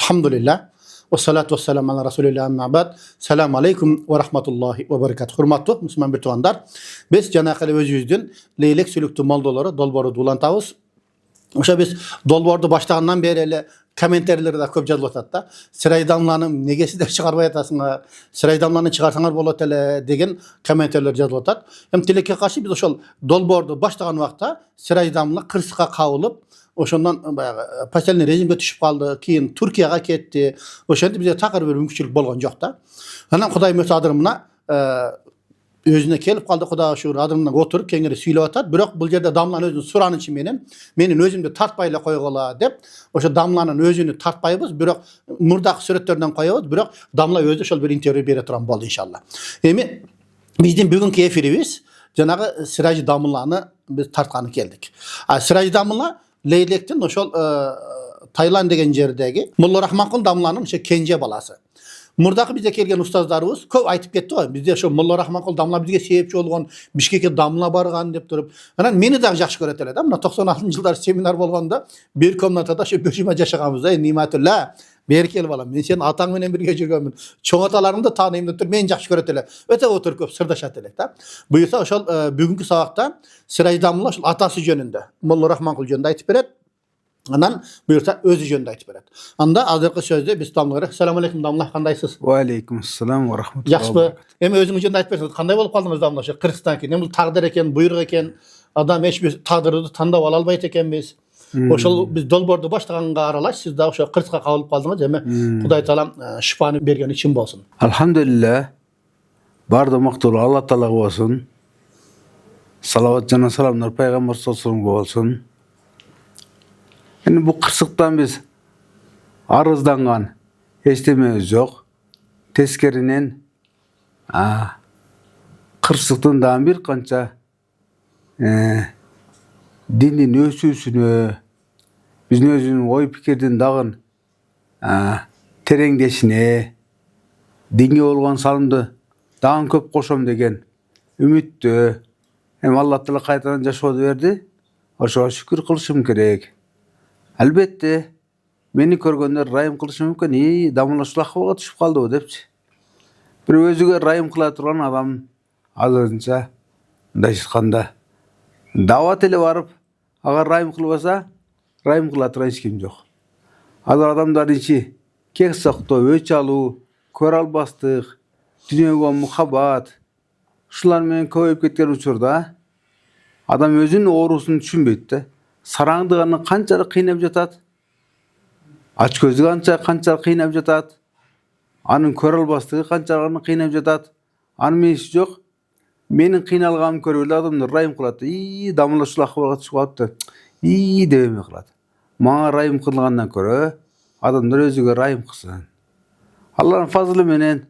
Elhamdülillah. Ve salatu ve selamu ala Resulillah amma ba'd. Selamu aleyküm ve rahmetullahi ve berekatuhu. Hurmatlı Müslüman bir tuğandar. Biz Cenab-ı özümüzden leylek sülüktü maldoları dolboru dulantabız. Oşa biz dolbordu başlağından beri ele komenterleri de köp жазылып da. Sıray damlanın negesi de çıkarmaya atasınlar. Sıray damlanı çıkarsanlar bolat ele degen komenterler жазылып atat. Hem tilekке karşı biz oşal dolbordu başlagan vaqtda sıray damla kırsıkka kavılıp oşondan bayağı paselni rejimge düşüp kaldı. Keyin Türkiye'ye ketdi. Oşanda bize takır bir mümkünçülük bolgan yok da. Anan Hudaý mösadırımına özüne kelip kaldı Hudaý şuur adımdan oturup kengiri süylep atat. Biroq bul jerde damlanın özünü suran için menin özümdü tartpayla koýgala dep oşo damlanın özünü tartpaýbız. Biroq murdak suretlerden koýabız. Biroq damla özü şol bir interview bere turan boldy inşallah. Emi bizdin bugünkü efirimiz janağı Siraj damlany biz tartkany keldik. Siraj damla Leylektin oşol Tayland degen jerdegi Molla Rahmankul damlanın kenje balası. Murdaki bize kelgen ustazlarımız köp aytıp ketdi goý. Bizde şu Molla Rahmankul damla bizge sebepçi bolgan, Bişkekке damla bargan dep turup. Anan meni da jakşı göreteler da. Muna 96-njyldar seminar bolganda bir komnatada şu böşüme jaşaganbız da Nimatullah. Beri kelip alam. Men senin ataň menen birge jürgenmin. Çoň atalaryňdy tanyýym dep men jakşı göreteler. Öte oturup köp sırdaşat da. Buyursa oşol bugünkü sabakta Siraj damla oşol atasy jönünde Molla Rahmankul jönünde aytyp beret. Anan buyursa özü jönünde aytyp beret. Anda azyrkı sözde biz damlara Assalamu aleykum damla kandaýsyz? Wa aleykumselam we rahmetullah. Ýaşby. Hem özüňiz jönünde aytyp bersiňiz. Kandaý bolup kaldyňyz damla şu Kyrgyzstanky? Ne bu tagdyr eken, buyruk eken, adam hiç bir tagdyry tandap alalmaýt ekenmiz. Oşol biz dolbordu başlaganga aralaş siz da oşo Kyrgyzga kabylyp kaldyňyz. Hem Hudaý talam şifany bergen için bolsun. Alhamdulillah. Barda maktul Allah Taala bolsun. Salavat jana salamlar Peýgamber sallallahu bolsun. Yani bu kırsıktan biz arızdangan eşlememiz yok. Teskerinen kırsıktından bir kança dinin ösüsünü bizin özünün oy pikirden dağın terengdeşine dinge olgan salımdı dağın köp koşam degen ümittü. Hem Allah Taala kaytadan jaşodu verdi. Oşoğa şükür kılışım gerek. Elbette meni körgönler raýym kılışı mümkin. Damlaşlak boga düşüp kaldy depçi. Bir özüge raýym kıla turan adam azynça daşykanda dawat ele barıp agar raýym kılbasa raýym kıla turan hiç kim jok. Azar adamlar içi kek sakto, öç aluu, kör albastyk, dünýäge muhabbat şular menen köýüp ketken uçurda adam özünün oğrusyny düşünbeyt de. Saraňdygyny kançalyk kynap jatat. Aç gözlügi kançalyk kynap jatat. Anyň kör albastygy kançalyk kynap jatat. Anyň işi jok. Meniň kynalgamy görýärler adamlar raýym kılat. Damlaşlak boga düşüp atdy. Debeme kılat. Maňa raýym kılgandan görä adamlar özüge raýym kılsyn. Allahyň fazly menen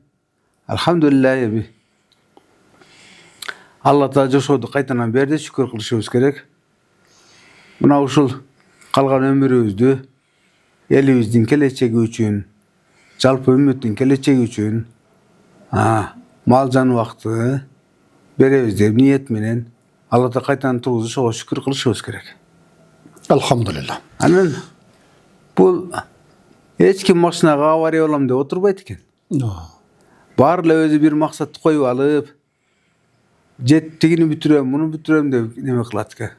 alhamdulillah Allah Taala joşodu kaytanan berdi şükür kılışybız gerek. Muna uşul kalgan ömürübüzdi elimizdin kelечеги üçin, jalpy ümmetdin kelечеги üçin mal jan wagty berebiz dep niyet menen Allah Taala kaytan tuğuzu şoğa şükür kılışybız gerek. Elhamdülillah. Anan bu hiç kim maşynaga awary bolam dep oturbayt eken. Barla özü bir maksat koyup alıp jettigini bitirem, bunu bitirem dep neme kılat eken.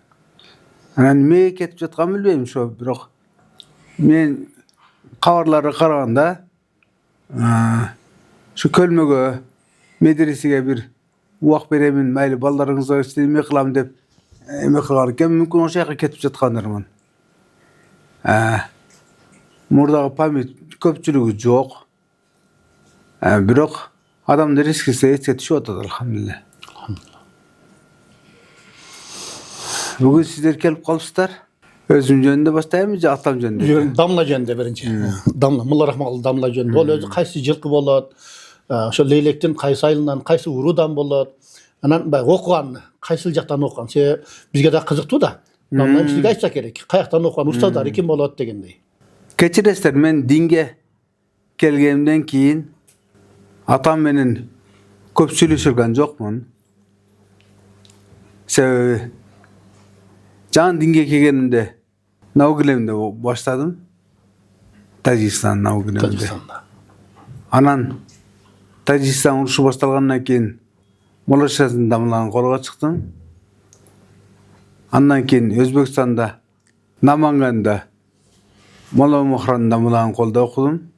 Anan nime ketip jatgan bilbeyim şo, biroq men kabarlara karaganda şu kölmege medresege bir wagt beremin, mayli ballarыңызga isteme kılam dep eme kılarken mümkün o şeýle ketip jatganlarmyn. Murdagy pamit köpçüligi jok. Biroq adamlar riskisi etse düşüp atady alhamdulillah. Bugün sizler kelip kalıpsızlar. Özüm jönünde başlaýmyz, atam jönünde? Damla jönünde birinci. Damla, Molla Rahmankul damla jönünde. Ol özü kaýsy jylky bolat, şo leylektin kaýsy aýlyndan, kaýsy urudan bolat. Anan okugan, kaýsy jakdan okugan. Bizge de kızykdy da. Damla bizge aýtsa gerek. Kaýakdan okugan ustazlar kim bolat degendey. Keçiresler, men dinge kelgenimden kiyin atam menen köp süýleşirgen jokmun. Sebebi can dinge kelgenimde Naugilemde başladım. Тажикстандын аугунемде. Тажикстанда. Анан Тажикстан урушу башталгандан кийин Молошасын дамыланын колго чыктым. Андан кийин Өзбекстанда, Наманганда Мола Мухран дамыланын колдо окудум.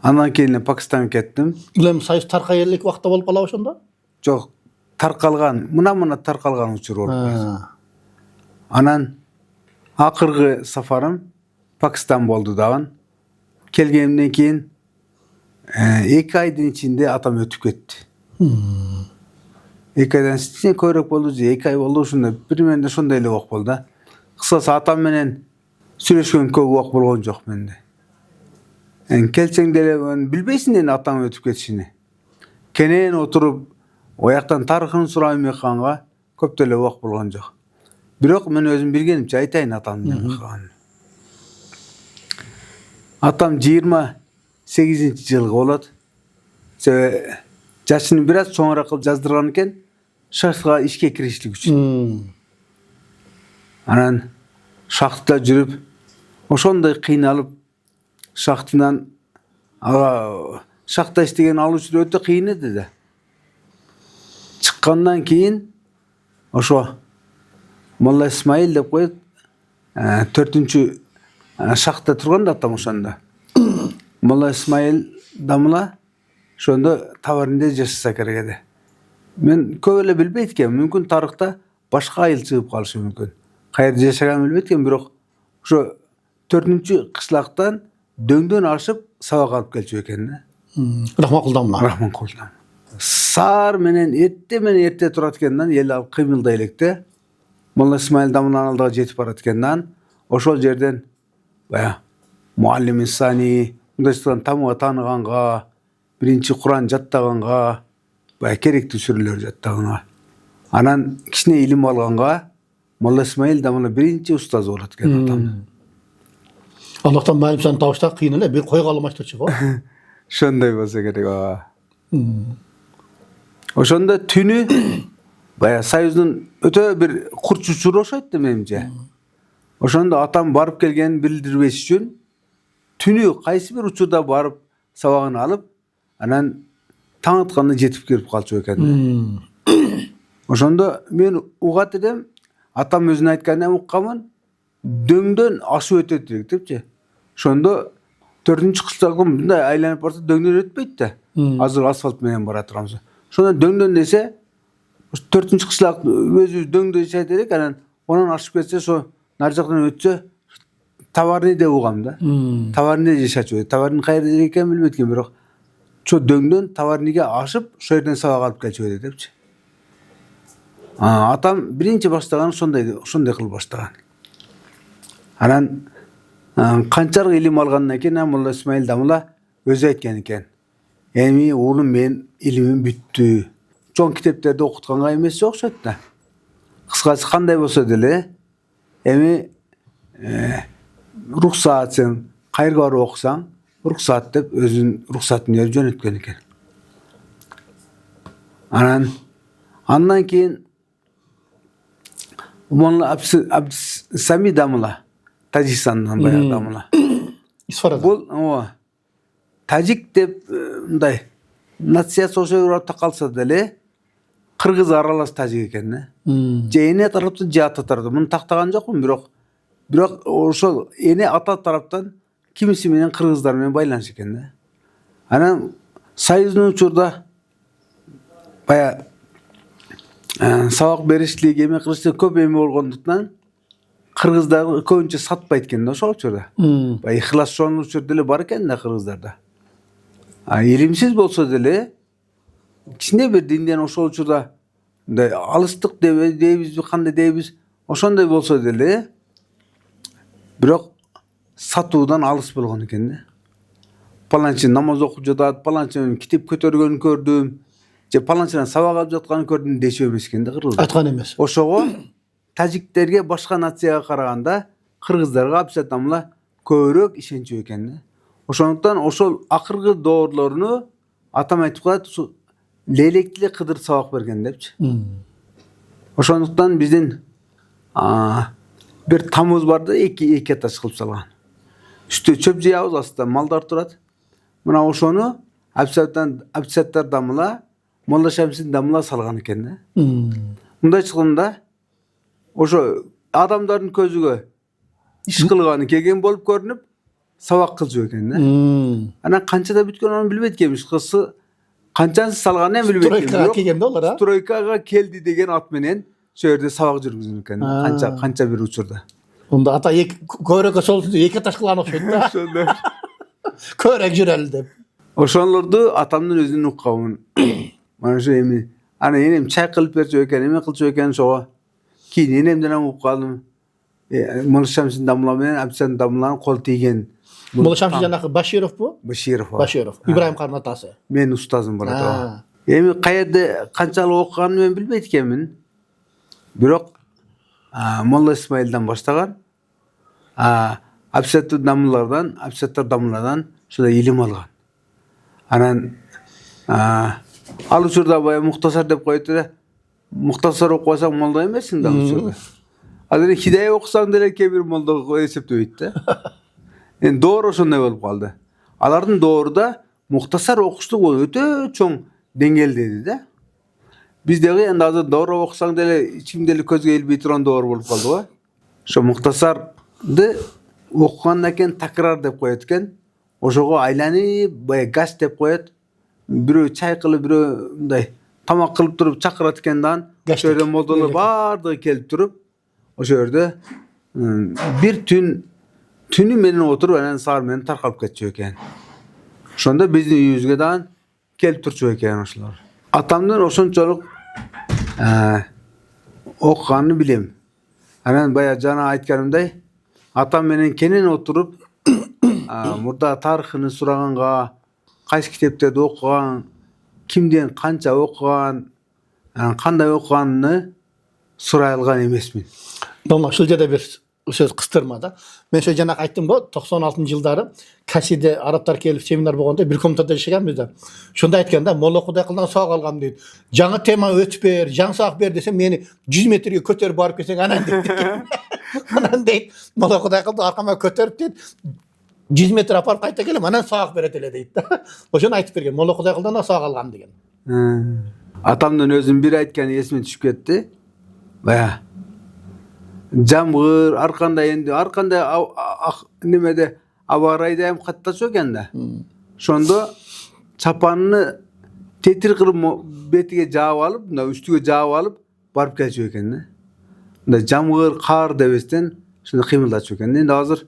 Андан кийин Пакистанга кеттим. Илем Союз таркай элек убакта болуп калабы ошондо? Жок, таркалган, мына таркалган учур болуп. Анан акыркы сафарым Пакистан болду дагы. Келгенден кийин 2 айдын ичинде атам өтүп кетти. 2 айдан ичинде көйрөк болду же 2 ай болду ушундай бир менде ошондой эле убак болду да. Кыскасы атам менен сүйлөшкөн көп убак болгон жок менде. Келсең деле билбейсиң эне атаң өтүп кетишини. Кенен отуруп ояктан тарыхын сурап эметканга көп деле убак болгон жок. Бирок мен өзүм билгенимче айтайын атамдын кылганын. Атам 28-жылга болот. Жашын бир аз чоңураак кылып жаздырган экен, шахтага ишке кириштик үчүн. Анан шахтада жүрүп, ошондой кыйналып, шахтынан шахта иштеген ал үчүн өтө кыйын эди да. Чыккандан кийин ошо Молла Исмаил деп коет, 4-чү шахта турган да атам ошондо. Молла Исмаил дамыла ошондо товарында жашаса керек эди. Мен көп эле билбейт экен, мүмкүн тарыхта башка айыл чыгып калышы мүмкүн. Кайерде жашаганын билбейт экен, бирок ошо 4-чү кышлактан дөңдөн ашып сабак алып келчү экен да. Рахмакулдамна. Рахманкулдам. Саар менен эрте турат экенден эл алып кыймылдай электе. Молла Исмаил дамыланын алдыга жетип барат экенден ошол жерден бая Муаллим Исани мындайчылыктан тамга тааныганга, биринчи Куран жаттаганга, бая керектүү сүрөлөр жаттаганга, анан кичине илим алганга Молла Исмаил дамыла биринчи устаз болот экен атам. Аллахтан майым сен табышта кыйын эле, бир койго алмаштырчу го. Ошондой болсо керек. Ошондо түнү бая Союздун өтө бир курч учуру окшойт да менимче. Ошондо атам барып келгенин билдирбеш үчүн түнү кайсы бир учурда барып сабагын алып, анан таң атканда жетип кирип калчу экен. Ошондо мен угат элем, атам өзүнүн айтканын укканмын, дөңдөн ашып өтөт депчи. Ошондо 4-чү кыштагым мындай айланып барса дөңдөн өтпөйт да. Азыр асфальт менен бара турабыз. Ошондо дөңдөн десе 4-чү кышлак өзү дөңдө жашайт элек, анан онан ашып кетсе ошо нар жактан өтсө товарный деп угам да. Товарный жашачу. Товарный кайерде экенин билбейт экен, бирок ошо дөңдөн товарныйга ашып, ошол жерден сабак алып келчү депчи. Атам биринчи баштаган ошондой кылып баштаган. Анан канчалык илим алгандан кийин Молла Исмаил дамыла өзү айткан экен. Эми уулум мен илимим бүттү. Чоң китептерди окутканга эмес окшойт да. Кыскасы кандай болсо деле эми рухсат сен кайерге барып окусаң, рухсат деп өзүнүн рухсатын берип жөнөткөн экен. Андан кийин Молла Абдсами дамыла, Тажикстандан баягы дамыла. Исфарада. Бул тажик деп мындай нациясы ошо урап такалса деле кыргыз аралаш тажик экен да. Же эне тараптан же ата тараптан. Муну тактаган жокмун, бирок ошол эне ата тараптан кимиси менен кыргыздар менен байланыш экен да. Анан Союздун учурда бая сабак бериштик, эме кылыштык көп эме болгондуктан кыргыздар көбүнчө сатпайт экен да ошол учурда. Бая ихлас ошол учурда деле бар экен да кыргыздарда. Илимсиз болсо деле кичине бир динден ошол учурда мындай алыстык дейбизби, кандай дейбиз, ошондой болсо деле бирок сатуудан алыс болгон экен да. Паланчы намаз окуп жатат, паланчы китеп көтөргөнүн көрдүм, же паланчыдан сабак алып жатканын көрдүм деши эмес экен да кыргыздар. Айткан эмес. Ошого тажиктерге башка нацияга караганда кыргыздарга абсолютно көбүрөөк ишенчү экен да. Ошондуктан ошол акыркы доорлоруну атам айтып коет, лейлектиле кыдыр сабак берген депчи. Ошондуктан биздин бир тамыз бар да, эки этаж кылып салган. Üstü çöp jeyabız aslında malдар turат. Mına oşonu Abdüsattar damla, Molla Şemsin damla salgan eken de. Munda çıkında oşo adamların közüge iş kılgany kegen bolup görünüp sabak kıljak eken de. Ana kançada bütkön onu bilbetkenmiş. Kızı kançansı salgany bilbetken. Stroykaga kelgende olar ha. Stroykaga keldi degen at menen şöyle sabak жүргүзүн eken. Kança bir uçurda. Onda ata köreke solsun eke taş kılan okşaydı da. Körek jüreli dep. Oşonlordu atamdın özünün ukkabın. Mana şu emi. Ana enem çay kılıp berçe eken, eme kılçı eken soğa. Keyin enemden am ukkabım. Molla Şemsin damla menen Abdüsattar damlanın kol tiygen. Molla Şemsin janakı Başirov bu? Başirov. Başirov. İbrahim Karın atası. Men ustazım burada. Ha. Emi qayerda kançalık okuganını men bilbeytkenmin. Bирок Molla İsmail'den başlagan. Abdüsattar damlardan şurada ilim algan. Anan al uçurda baya muhtasar dep koyup muhtasar okusaң molda emesin da uçurda. Azыр Hidaye okusaң деле кээ бир молдого эсептебейт да. Endi doğru ошондой болуп калды. Алардын doğruda muhtasar окуштук өтө чоң деңгээлдеди да. Биздеги endi азыр doğru okusaң деле ичимдели көзгө илбей турган doğru болуп калды го. Ошо muhtasарды окугандан кийин такрар деп коет экен. Ошого айланып бая газ деп коет. Бирөө чай кылып, бирөө мындай тамак кылып туруп чакырат экен дан. Ошо жерде молдолор баардыгы келип туруп, ошо жерде бир түнү менен отуруп анан саар менен таркалып кетчү экен. Ошондо биздин үйүбүзгө дан келип турчу экен ошолор. Атамдын ошончолук окуганын билем. Анан бая жана айтканымдай, атам менен кенен отуруп, мурда тарыхын сураганга, кайсы китептерди окуган, кимден канча окуган, кандай окуганын сурай алган эмесмин. Domla ушул жерде бир сөз кыстырмада. Мен ошо жанак айттым го, 96-жылдары Касиде арабтар келип семинар болгондо бир комнатада жашаганбыз да. Шонда айткан да, Молла Кудайкулдан саак алгам дейт. Жаңы тема өтүп бер, жаңы саак бер десем, мени 100 метрге көтөрүп барып келсең анан дейт. Анан дейт, Молла Кудайкулду аркама көтөрүп дейт, 100 метр апарып кайта келем, анан саак берет эле дейт да. Ошону айтып берген, Молла Кудайкулдан да саак алгам деген. Атамдын өзүнүн бир айтканы эсиме түшүп кетти. Бая жамгыр аркандай немеде аба ырайда эм катташуу экен да. Ошондо чапанны тетир кылып бетиге жаап алып, мына үстүгө жаап алып барып келчү экен да. Мында жамгыр кар дебестен ошондо кыймылдачу экен. Эndi азыр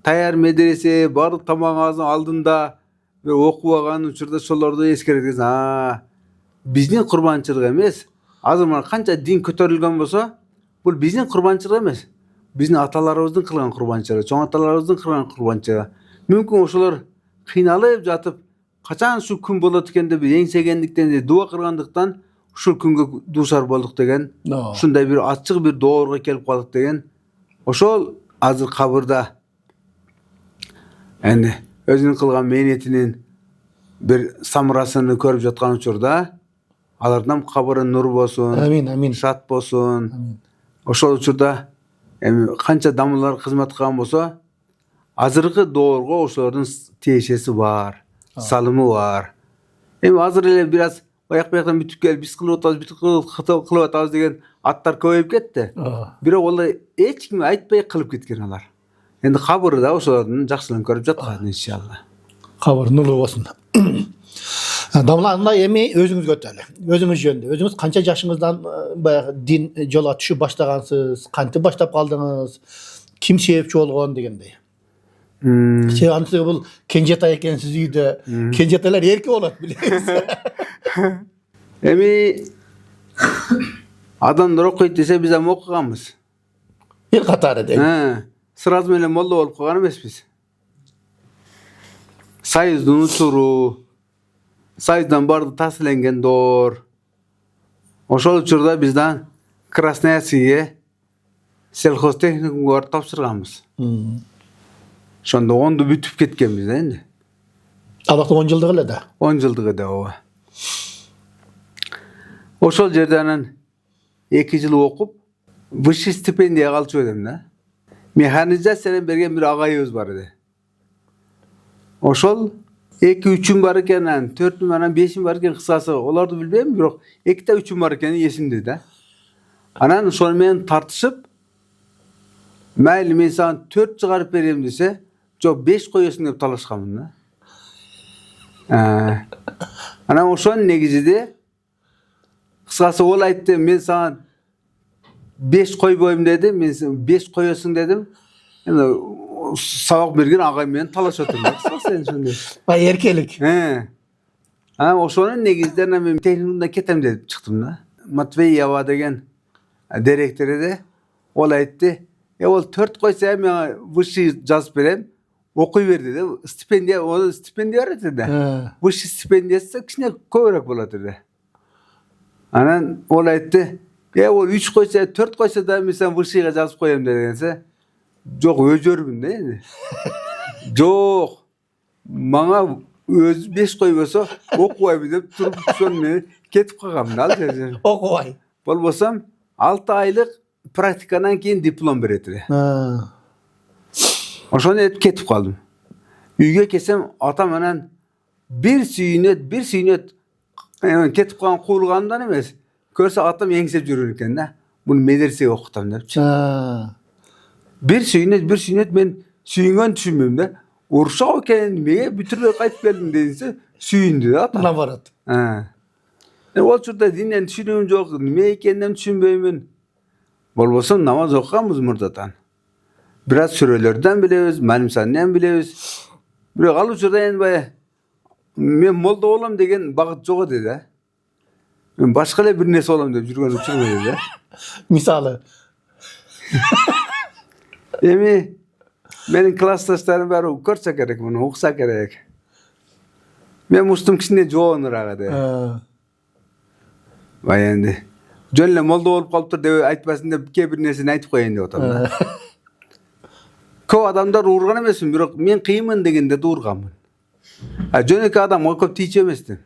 таяр медресе баардык тамагыңыздын алдында бир окубаган учурда ошолорду эскерет. Биздин курбанчылык эмес. Азыр мына канча дин көтөрүлгөн болсо, бул биздин курбанчылык эмес. Биздин аталарыбыздын кылган курбанчылыгы, чоң аталарыбыздын кылган курбанчылыгы. Мүмкүн ошолор кыйналып жатып, качан ушу күн болот экен деп эңсегендиктен, дуа кылгандыктан ушул күнгө дуушар болдук деген. Ушундай бир ачык бир доорго келип калдык деген. Ошол азыр кабырда энди өзүнүн кылган мээнетинин бир самырасыны көрүп жаткан учурда алардан кабыры нур болсун. Амин, амин. Шат болсун. Ошол учурда эми канча дамылар кызмат кылган болсо, азыркы доорго ошолордун тиешеси бар, салымы бар. Эми азыр эле бир аз аяк-бияктан бүтүп келип, биз кылып атабыз деген аттар көбөйүп кетти. Бирок ол эч ким айтпай кылып кеткен алар. Энди кабырда ошолордун жакшылыгын көрүп жаткан иншалла. Кабыр нурлуу болсун. Damla эми өзүңүзгө эле. Өзүңүз жөнүндө. Өзүңүз канча жашыңыздан баягы дин жолго түшүп баштагансыз, кантип баштап калдыңыз, ким себепчи болгон дегендей. Анысы бул кенжетай экенсиз үйдө. Кенжетайлар эрке болот, билесиз. Эми адамдар окуйт десе биз ам окуганбыз. Эл катары дейм. Сразу менен молдо болуп калган эмеспиз. Союздун учуру, Союздан барды тасыленген доор. Ошол учурда bizden Красноярскиге сельхозтехникумга барып тапшырганбыз. Ошондо 10ду бүтүп кеткенбиз да энди. Алакта 10 жылдык эле да. 10 жылдык да ооба. Ошол жерде анан 2 жыл окуп, высший стипендияга алчу эдим да. Механизациядан берген бир агайыбыз бар эди. Oşol 2-3'üm bar eken, 4'üm anan 5'im bar eken kısası olardı bilbeyim, birok 2 3'üm bar eken esimde de. Anan şonu men tartışıp mayli men sana 4 çıgarıp bereyim dese, "Jok 5 koyarsın" dep talaşkanmın da. Ana oşon negizide kısası ol aytdı, men sana 5 koyboyum dedi, men 5 koyarsın dedim. Endi sabak bergen agay men talaş oturmak. Sen şunday. Vay erkelik. Oşonun negizlerine men tehlikinden ketem dedip çıktım da. Matvey Yava degen direktörü de ol aytdı. Ol 4 koysa men vışı жазып berem. Okuy ber dedi. Stipendiya, o stipendiya verdi de. Vışı stipendiyası kişine köbürek bolat dedi. Anan ol aytdı. Ol 3 koysa 4 koysa da men sen vışıga жазып koyam degense. Jok öjörmün de endi. Jok. Maňa öz 5 koy bolsa okuwayby dep turup şonu ketip kalgam da. Okuway. Bolbosam 6 aylık praktikadan keyin diplom beretdi. Oşonu etip ketip kaldım. Üyge kesem atam anan bir süýnet ketip kalan kuulgandan emes. Körse atam eňsep jürür eken da. Bunu medresege okutam dep. Bir süýnet men süýüngen düşünmem de. Urşak eken mege bütünle qaytyp geldim dedinse süýündü da atam. Nabarat. Ol çurda dinden düşünüm jok, nime ekenden düşünbeymin. Bolbosam namaz okuganmyz murdatan. Biraz sürelerden bilebiz, manym sanydan bilebiz. Birok al çurda endi bae men molda bolam degen bagyt jok dedi. Men başga bir nese bolam dep jürgen uçur dedi. Misaly. Emi menin klassdaşlarym bari görse gerek bunu, oksa gerek. Men mustum kişine joğunuraga de. Vay endi. Jönle molda bolup kalıptır dep aytmasın dep bir nesini aytyp koyayın dep otam. Köp adamlar uğurgan emesin, birok men kıymın degende de uğurganmın. Jöneki adam o köp tiýçi emesdi.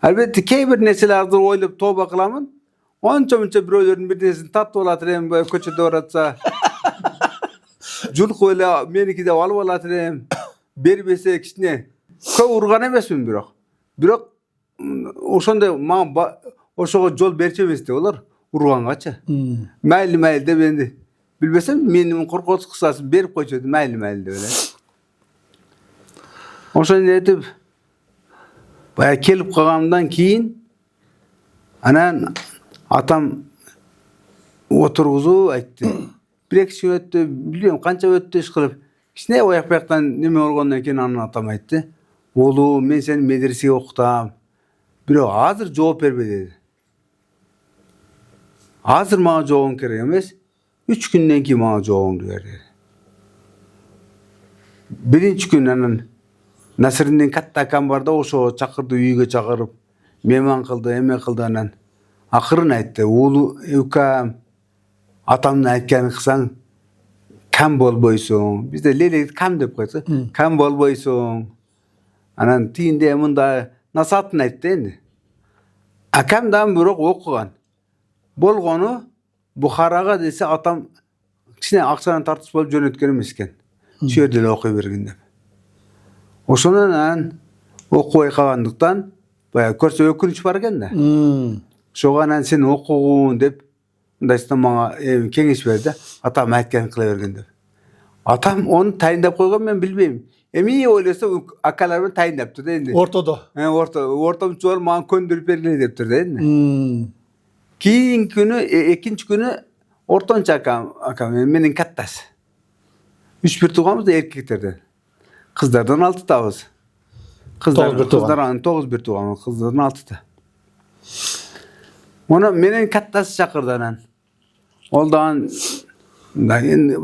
Albette bir neselerdi oýlap toba kılamın. Onça biröýleriň bir nesini tatp bolatyrem, köçede oratsa. Juluk öyle meniki de alıp bolatyrem. Berbese kişine. Köp uğurgan emesmin birok. Birok oşonda maňa oşoga jol berçe emesdi olar. Urgangaça. Mayli de bendi. Bilbesem menin korkut kısasını berip koyçuydu mayli de öyle. Oşon etip baya kelip kalgamdan keyin anan atam oturguzu aytdı. Bir-iki gün öttü, bilmiyorum kança öttü iş kılıp. Kişine oyak bayaktan neme olgandan keyin anan atam aytdı. Oğlum men seni medresege okutam. Birok hazır жооп berbe dedi. Hazır maňa jogaň kerek emes. 3 günden keyin maňa jogaňdy berdi. Birinci gün anan Nasirinden katta akam barda oşo çakırdı, üýge çakyryp mehman kıldı, eme kıldı anan. Ahyryn aýtdy, "Oğlu ukam, atamyň aýtganyny kılsaň kam bolboýsun." Bizde lele kam dep koýsa, kam bolboýsun. Anan tiýinde munda nasihatyn aýtdy endi. Akamdan birok okugan. Bolgonu Bukharaga dese atam kişine akçadan tartış bolup jönötken emisken. Şu ýerde okuy bergen dep. Oşonan okuy kalgandyktan baya körse ökünç bar eken de. Şoganan sen okugun dep daşta maňa keňeş berdi. Atam aýtgany kıla bergen dep. Atam onu taýyndap koygan men bilbeyim. Emi oýlasa akalar bilen taýyndapdy da endi. Ortada. Ortamçy bolup maňa köndürüp bergile depdir da endi. Keyinki günü, ekinci günü ortança akam menin kattasy. 3 tugamyz da erkeklerden. Kızlardan 6 tabız. Kızlardan 9 bir tugamyz, kızlardan 6 da. Onu menin kattasy çakyrdy anan. Oldan endi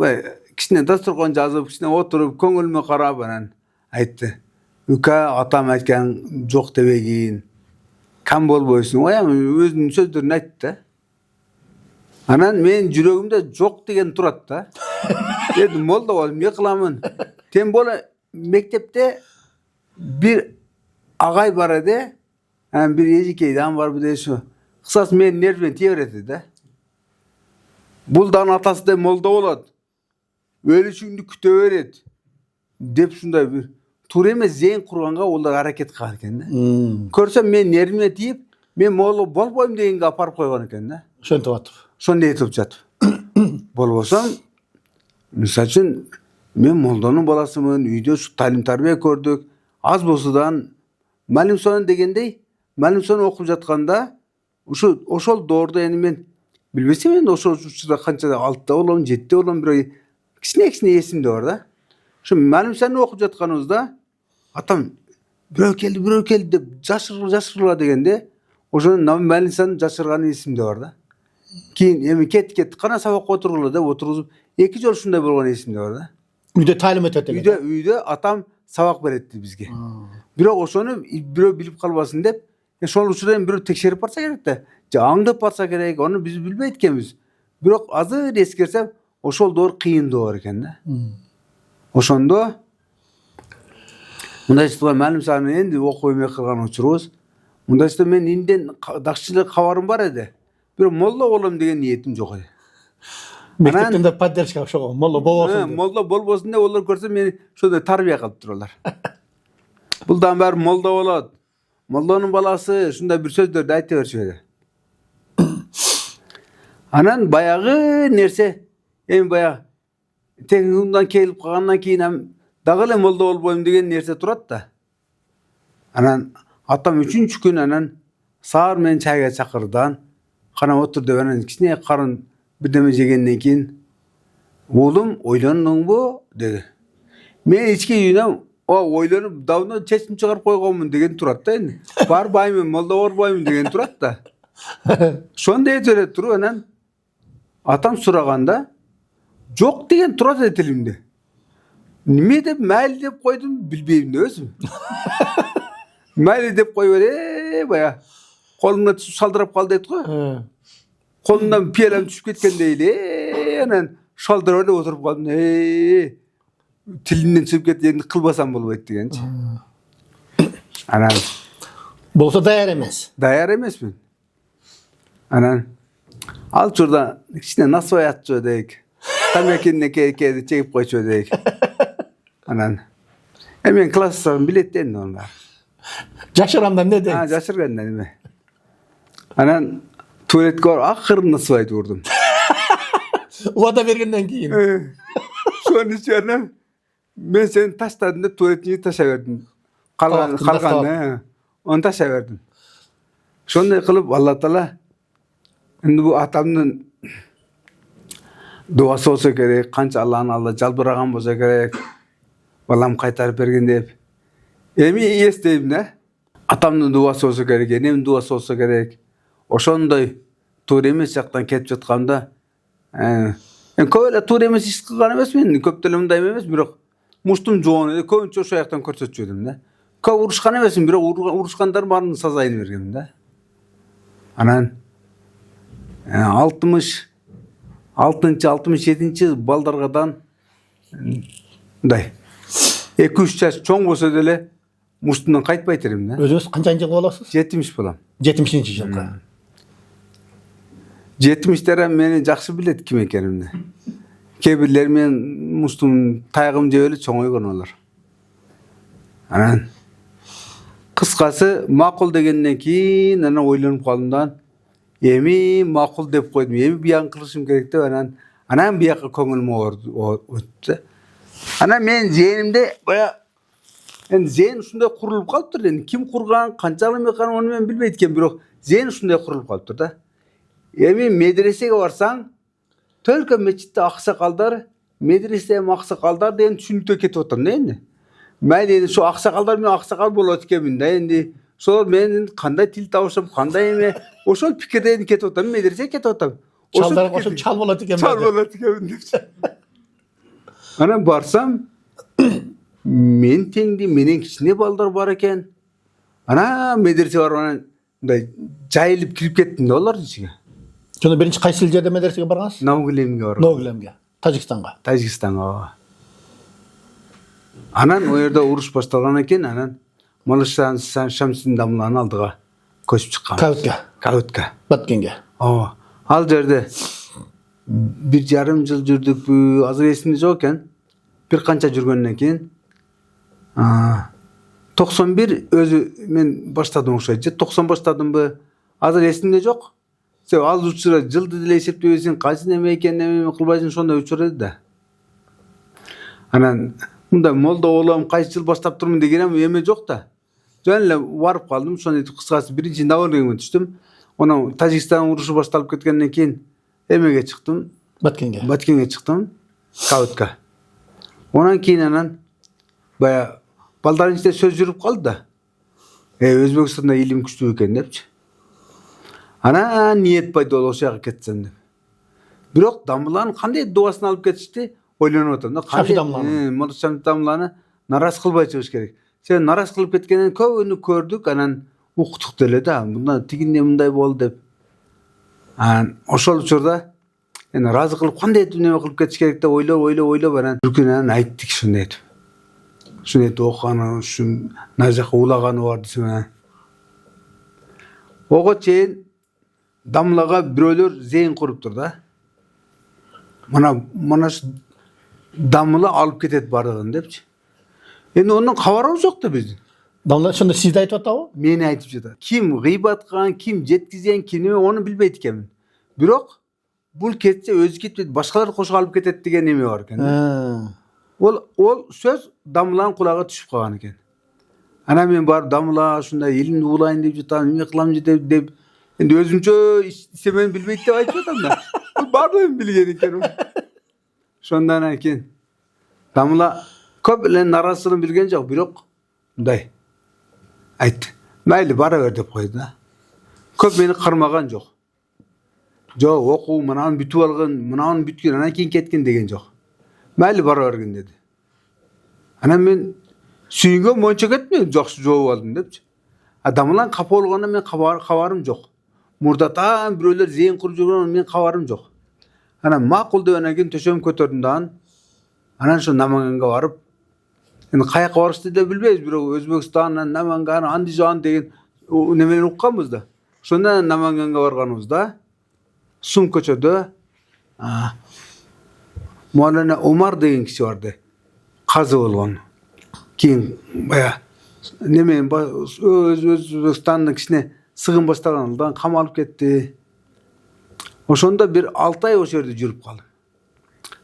kişine dasturgan жазып, kişine oturup köňülme garap anan aýtdy. "Uka atam aýtgan jok debegin. Kam bolboýsun." Oýam özüniň sözlerini aýtdy da. Anan men jüregimde jok degen turat da. Dedim molda bolum, ne kılamın? Tem bola mektepte bir agay bar ede. Bir ejikeydan var bir de şu. Kısas men nerven tiýeretdi da. Buldan atasy da molda bolat. Ölüşüňdi küte beret. Dep şunda bir туура эмес зейин курганга олар аракет кылган экен да. Көрсөм мен нериме тийип, мен моло болбойм дегенге апарып койгон экен да. Ошентип атып. Сонда айтып жатып. Болбосом, мисалы үчүн мен молдонун баласымын, үйдө ушу талим тарбия көрдүк. Аз болсудан малим сонун дегендей, малим сонун окуп жатканда ошол доордо эми мен билбесем енді ошол учурда канчада 6-та болом, 7-те болом, бирок кичине эсимде бар да. Ошо малимсаны окуп жатканыбызда атам бирөө келди деп жашыргыла дегенде, ошо малимсаны жашырганы эсимде бар да. Кийин эми кет кана сабакка отургула деп отургузуп 2 жолу ушундай болгон эсимде бар да. Үйдө талим өтөт эле. Үйдө атам сабак беретти бизге. Бирок ошону бирөө билип калбасын деп, ошол учурда бирөө текшерип барса керек да. Же аңдып барса керек, аны биз билбейт экенбиз. Бирок азыр эскерсем, ошол доор кыйын доор экен да. Ошондо мындайча малимсаны энди окуп эме кылган учурубуз, мындайча мен инден дакчы эле кабарым бар эди. Бирок молла болом деген ниетим жок эди. Мектептен де поддержка ошого молла болбосун. Молла болбосун деп олар көрсө мени ошондой тарбия кылып туралар. Булдан баары молда болот. Молдонун баласы ушундай бир сөздөрдү айта беришет. Анан баягы нерсе, эми баягы техникумдан келип калгандан кийин дагы эле молда болбойм деген нерсе турат да. Анан атам 3-чү күн анан саар менен чайга чакырдан, кана отур деп анан кичине карын бирдеме жегенден кийин, "Уулум, ойлондуңбу?" деди. Мен ички үйүнөн ойлонуп давно чечим чыгарып койгонмун деген турат да эми. Барбаймын, молда болбоймун деген турат да. Ошондой эте туруп анан атам сураганда жок деген турат эди тилимде. Неме деп майли деп койдум, билбейм да өзүм. Майли деп кой бере, бая колумда шалдырап калды дейт го. Колумдан пиелем түшүп кеткендей эле, анан шалдырып эле отуруп калдым. Тилимден чыгып кетти, энди кылбасам болбойт дегенчи. Анан Болсо даяр эмес. Даяр эмесмин. Анан ал учурда кичине насыбай атчу дейик. Тамекинне кеди чегип койчу дейик. Анан мен класстагым билет энди аны. Жашырандан не дейт? Жашыргандан эме. Анан туалетке акырын насыбайды урдум. Убада бергенден кийин. Сонун үчүн мен сени таштадым деп туалетке таша бердим. Калган onu taşa verdim. Şonday kılıp Allah Taala endi bu atamdın duası olsa gerek, kança Allah'ın Allah jalbıragan bolsa gerek. Balam kaytarıp bergen dep. Emi esteyim ne? Atamdın duası olsa gerek, enem duası olsa gerek. Oşonday to'g'ri emas yoqdan ketib жатканда көп эле туура эмес иш кылган эмесмин, көптөлө мындай эмес, бирок муштум жоон эле көбүнчө ошол жактан көрсөтүп жүрдүм да. Көп урушкан эмесмин, бирок урушкандардын баарынын сазайын бергем да. Анан 66-67 балдаргадан мындай 2-3 жаш чоң болсо деле муштумдан кайтпайт элем да. Өзүңүз канчанчы жылы болосуз? 70 болом. 70-жылга. 70'lere meni жақсы билет ким экенимди. Кээ бирлер мен муштум тайгым жеп эле чоңойгон алар. Анан кыскасы макул дегенден кийин анан ойлонуп калдымдан эми макул деп койдум. Эми биян кылышым керек деп анан бияка көңүлүм өттү. Анан мен зээнимде бая эми зээн ушундай курулуп калыптыр. Эми ким курган, канчалык мекан аны мен билбейт экен, бирок зээн ушундай курулуп калыптыр да. Эми медресеге барсаң, Төлкө мечитте аксакалдар, медреседе аксакалдар деген түшүнүктө кетип атам да энди. Мейли ошо аксакалдар менен аксакал болот экенмин да энди. Ошол мен кандай тил табышып, кандай эме, ошол пикирден кетип атам, медресеге кетип атам. Чалдар кошуп чал болот экенмин. Чал болот экенмин деп. Анан барсам, мен теңди, менен кичине балдар бар экен. Анан медресе барып анан мындай жайылып кирип кеттим да алардын ичиге. Жона биринчи кайсы жерде медресеге баргансыз? Новгулемге бардым. Новгулемге. Тажикстанга. Тажикстанга. Анан о жерде уруш башталган экен, анан Малышан Шамсин дамланын алдыга көчүп чыккан. Каутка. Баткенге. Ал жерде 1,5 жыл жүрдүкпү, азыр эсимде жок экен. Бир канча жүргөндөн кийин 91 özü men başladım okşaydı. 90 başladımбы? Азыр эсимде жок. Сен ал учура жылды деле эсептебесең, кайсы неме экенин неме кылбайсың, ошондой учур эди да. Анан мындай молдо болом, кайсы жыл баштап турмун деген эме жок да. Жөн эле барып калдым, ошону кыскасы биринчи Навальныйга түштүм. Анан Тажикстан урушу башталып кеткенден кийин эмеге чыктым. Баткенге чыктым. Кабытка. Онан кийин анан бая балдардын ичинде сөз жүрүп калды да. Өзбекстанда илим күчтүү экен депчи. Ana niyet payda ol oşağa ketsen de. Bирок дамланы кандай дуасын алып кетишти, ойлонуп атам да. Шафи дамланы. Шафи дамланы нарас кылбай чыгыш керек. Сен нарас кылып кеткенин көбүнү көрдүк, анан уктук деле да. Мындан тигинде мындай болду деп. Ошол учурда эми разы кылып кандай неме кылып кетиш керек деп ойлоп анан бир күнү анан айттык ушундай этип. Ушуну этип окуганы, ушун мына жака улаганы бар десем. Ого чейин дамлага бирөөлөр зейин куруптур да. Мына дамла алып кетет бардыгын депчи. Эми онун кабарыбыз жок да биздин. Damla şunda sizde aytıp atabı? Meni aytıp жатат. Kim gıybat kılan, kim жеткизген, kim onu bilbeyt ekenmin. Бирок бул кетсе өзү кетпейт, башкалар кошуп алып кетет деген эме бар экен. Ол сөз дамланын кулагына түшүп калган экен. Анан мен барып дамла ушундай элимди улайын деп жатам, эме кылам деп Endi özümçe istemeni bilmeyip de aytып атам да. Бардыгын билген экен. Şondan keyin Damla көп эле нарасын билген жок, бирок мындай айтты. Майли бара бер деп койду да. Көп мени кармаган жок. Жок, окуу мынаны бүтүп алган, мынаны бүткөн, анан кийин кеткен деген жок. Майли бара берген деди. Анан мен сүйүнгөн монча кетмейм, жакшы жооп алдым депчи. Адамлан капа болгондо мен кабарым жок. Мурдатан бирөөлөр зейин куруп жүргөн мен кабарым жок. Анан макул деп анан кийин төшөм көтөрдүм да. Анан ошо Наманганга барып, эми каяка барышты деп билбейбиз, бирок Өзбекстандан Наманган, Андижан деген немени укканбыз да. Ошондон Наманганга барганыбызда Сум көчөдө Муалана Омар деген киши барды. Казы болгон. Кийин бая немен Өзбекстандын кишине сыгын баштагандан камалып кетти. Ошондо бир 6 ай ошо жерде жүрүп калдым.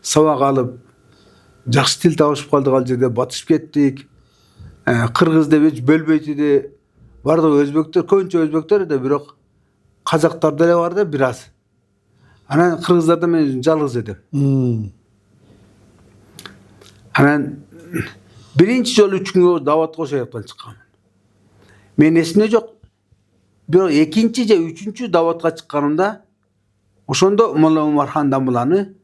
Сабак алып, жакшы тил табышып калдык, ал жерде батышып кеттик. Кыргыз деп бөлбөйт эди. Бардык өзбектер, көбүнчө өзбектер да, бирок казактар деле бар да бир аз. Анан кыргыздарда мен жалгыз эдим. Анан биринчи жолу 3 күнгө даватка ошо жактан чыккам. Мен эсимде жок. Бирок экинчи же үчүнчү даватка чыкканымда ошондо Молла Омархан Дамланы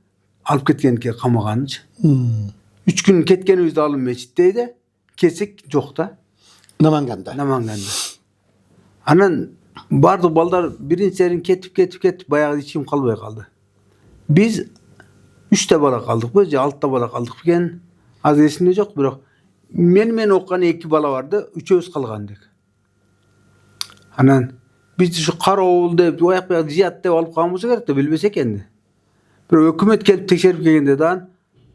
алып кеткенке камаганчы. 3 күн кеткенибизди алып мечитте эди. Кесик жок да. Наманганда. Анан бардык балдар биринчерин кетип баягы ичим калбай калды. Биз 3 бала калдыкпы же 6 бала калдык экен. Аз эсимде жок, бирок мен оккан 2 бала барды, 3-өбүз калган дек. Анан биз ушу кароол деп, аяк жият деп алып калганбыз керек да, билбесек энди. Бирок өкмөт келип текшерип келгенде да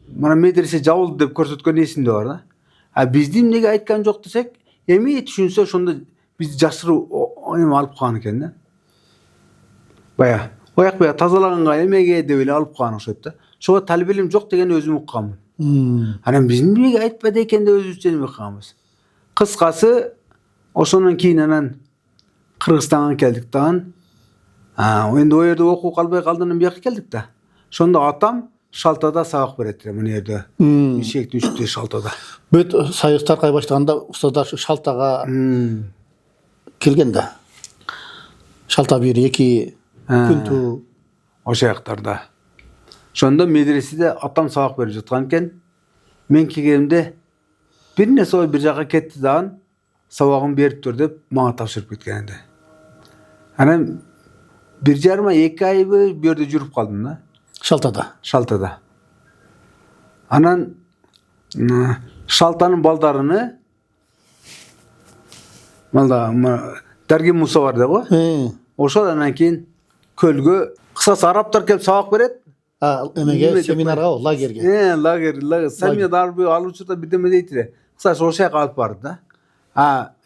мына медресе жабылды деп көрсөткөн эсимде бар да. Бизди эмнеге айткан жок десек, эми түшүнсө ошондо бизди жашыруу эме алып калган экен да. Бая аяк тазалаганга эмеге деп эле алып калган окшойт да. Ошого талбелим жок деген өзүм укканмын. Анан биз эмнеге айтпады экен деп өзүбүзчө эме кылганбыз. Кыскасы ошондон кийин анан Кыргызстанга келдик да. Эndi о жерде окуу калбай калдığından бияка келдик да. Ошондо атам Шалтада сабак берет эле, мына жерде. Ишектин үстүндө Шалтада. Бүт союз таркай баштаганда устаздар Шалтага келген да. Шалта 1-2 күнтүү ошо жактарда. Ошондо медреседе атам сабак берип жаткан экен. Мен келгенде бир нерсе бир жака кетти да, сабагын берип тур деп мага тапшырып кеткен эди. Анан 1,5-2 айбы бу жерде жүрүп калдым да. Шалтада. Анан Шалтанын балдарыны Даргин Муса бар да. Ошол анан кийин көлгө кысасы арабтар келип сабак берет. Эмеге семинарга, лагерге. Лагер. Семинар алуучуда бирдеме дейт эле. Kısaca o şaka alıp bardı da. Ha,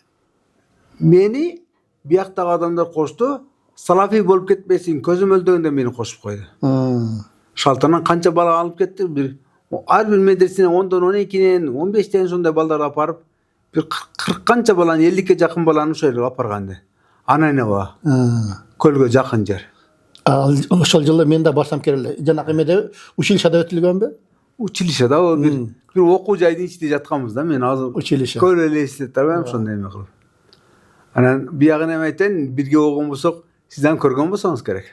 meni biyaktagi adamlar koştu. Salafi bolup ketmesin, közüm öldüğünde meni koşup koydu. Şaltanan kança bala alıp ketти. Bir her bir medresine 10'dan 12'nen 15'ten sonda ballar aparıp bir 40 kança balan 50'ge jakın balanı şöyle apargandı. Ana ne va? Kölgө jakın jer. Ошол жылы мен да барсам керек эле. Жанагы эмеде училищеде өтүлгөнбү? Училищеда o bir окуу жайдын ичинде жатканбыз да. Мен азыр Училище. көрө эле эстеп турбайм сондай эме кылып. Анан биягын эме айтайын, бирге окуган болсок, сизден көргөн болсоңуз керек.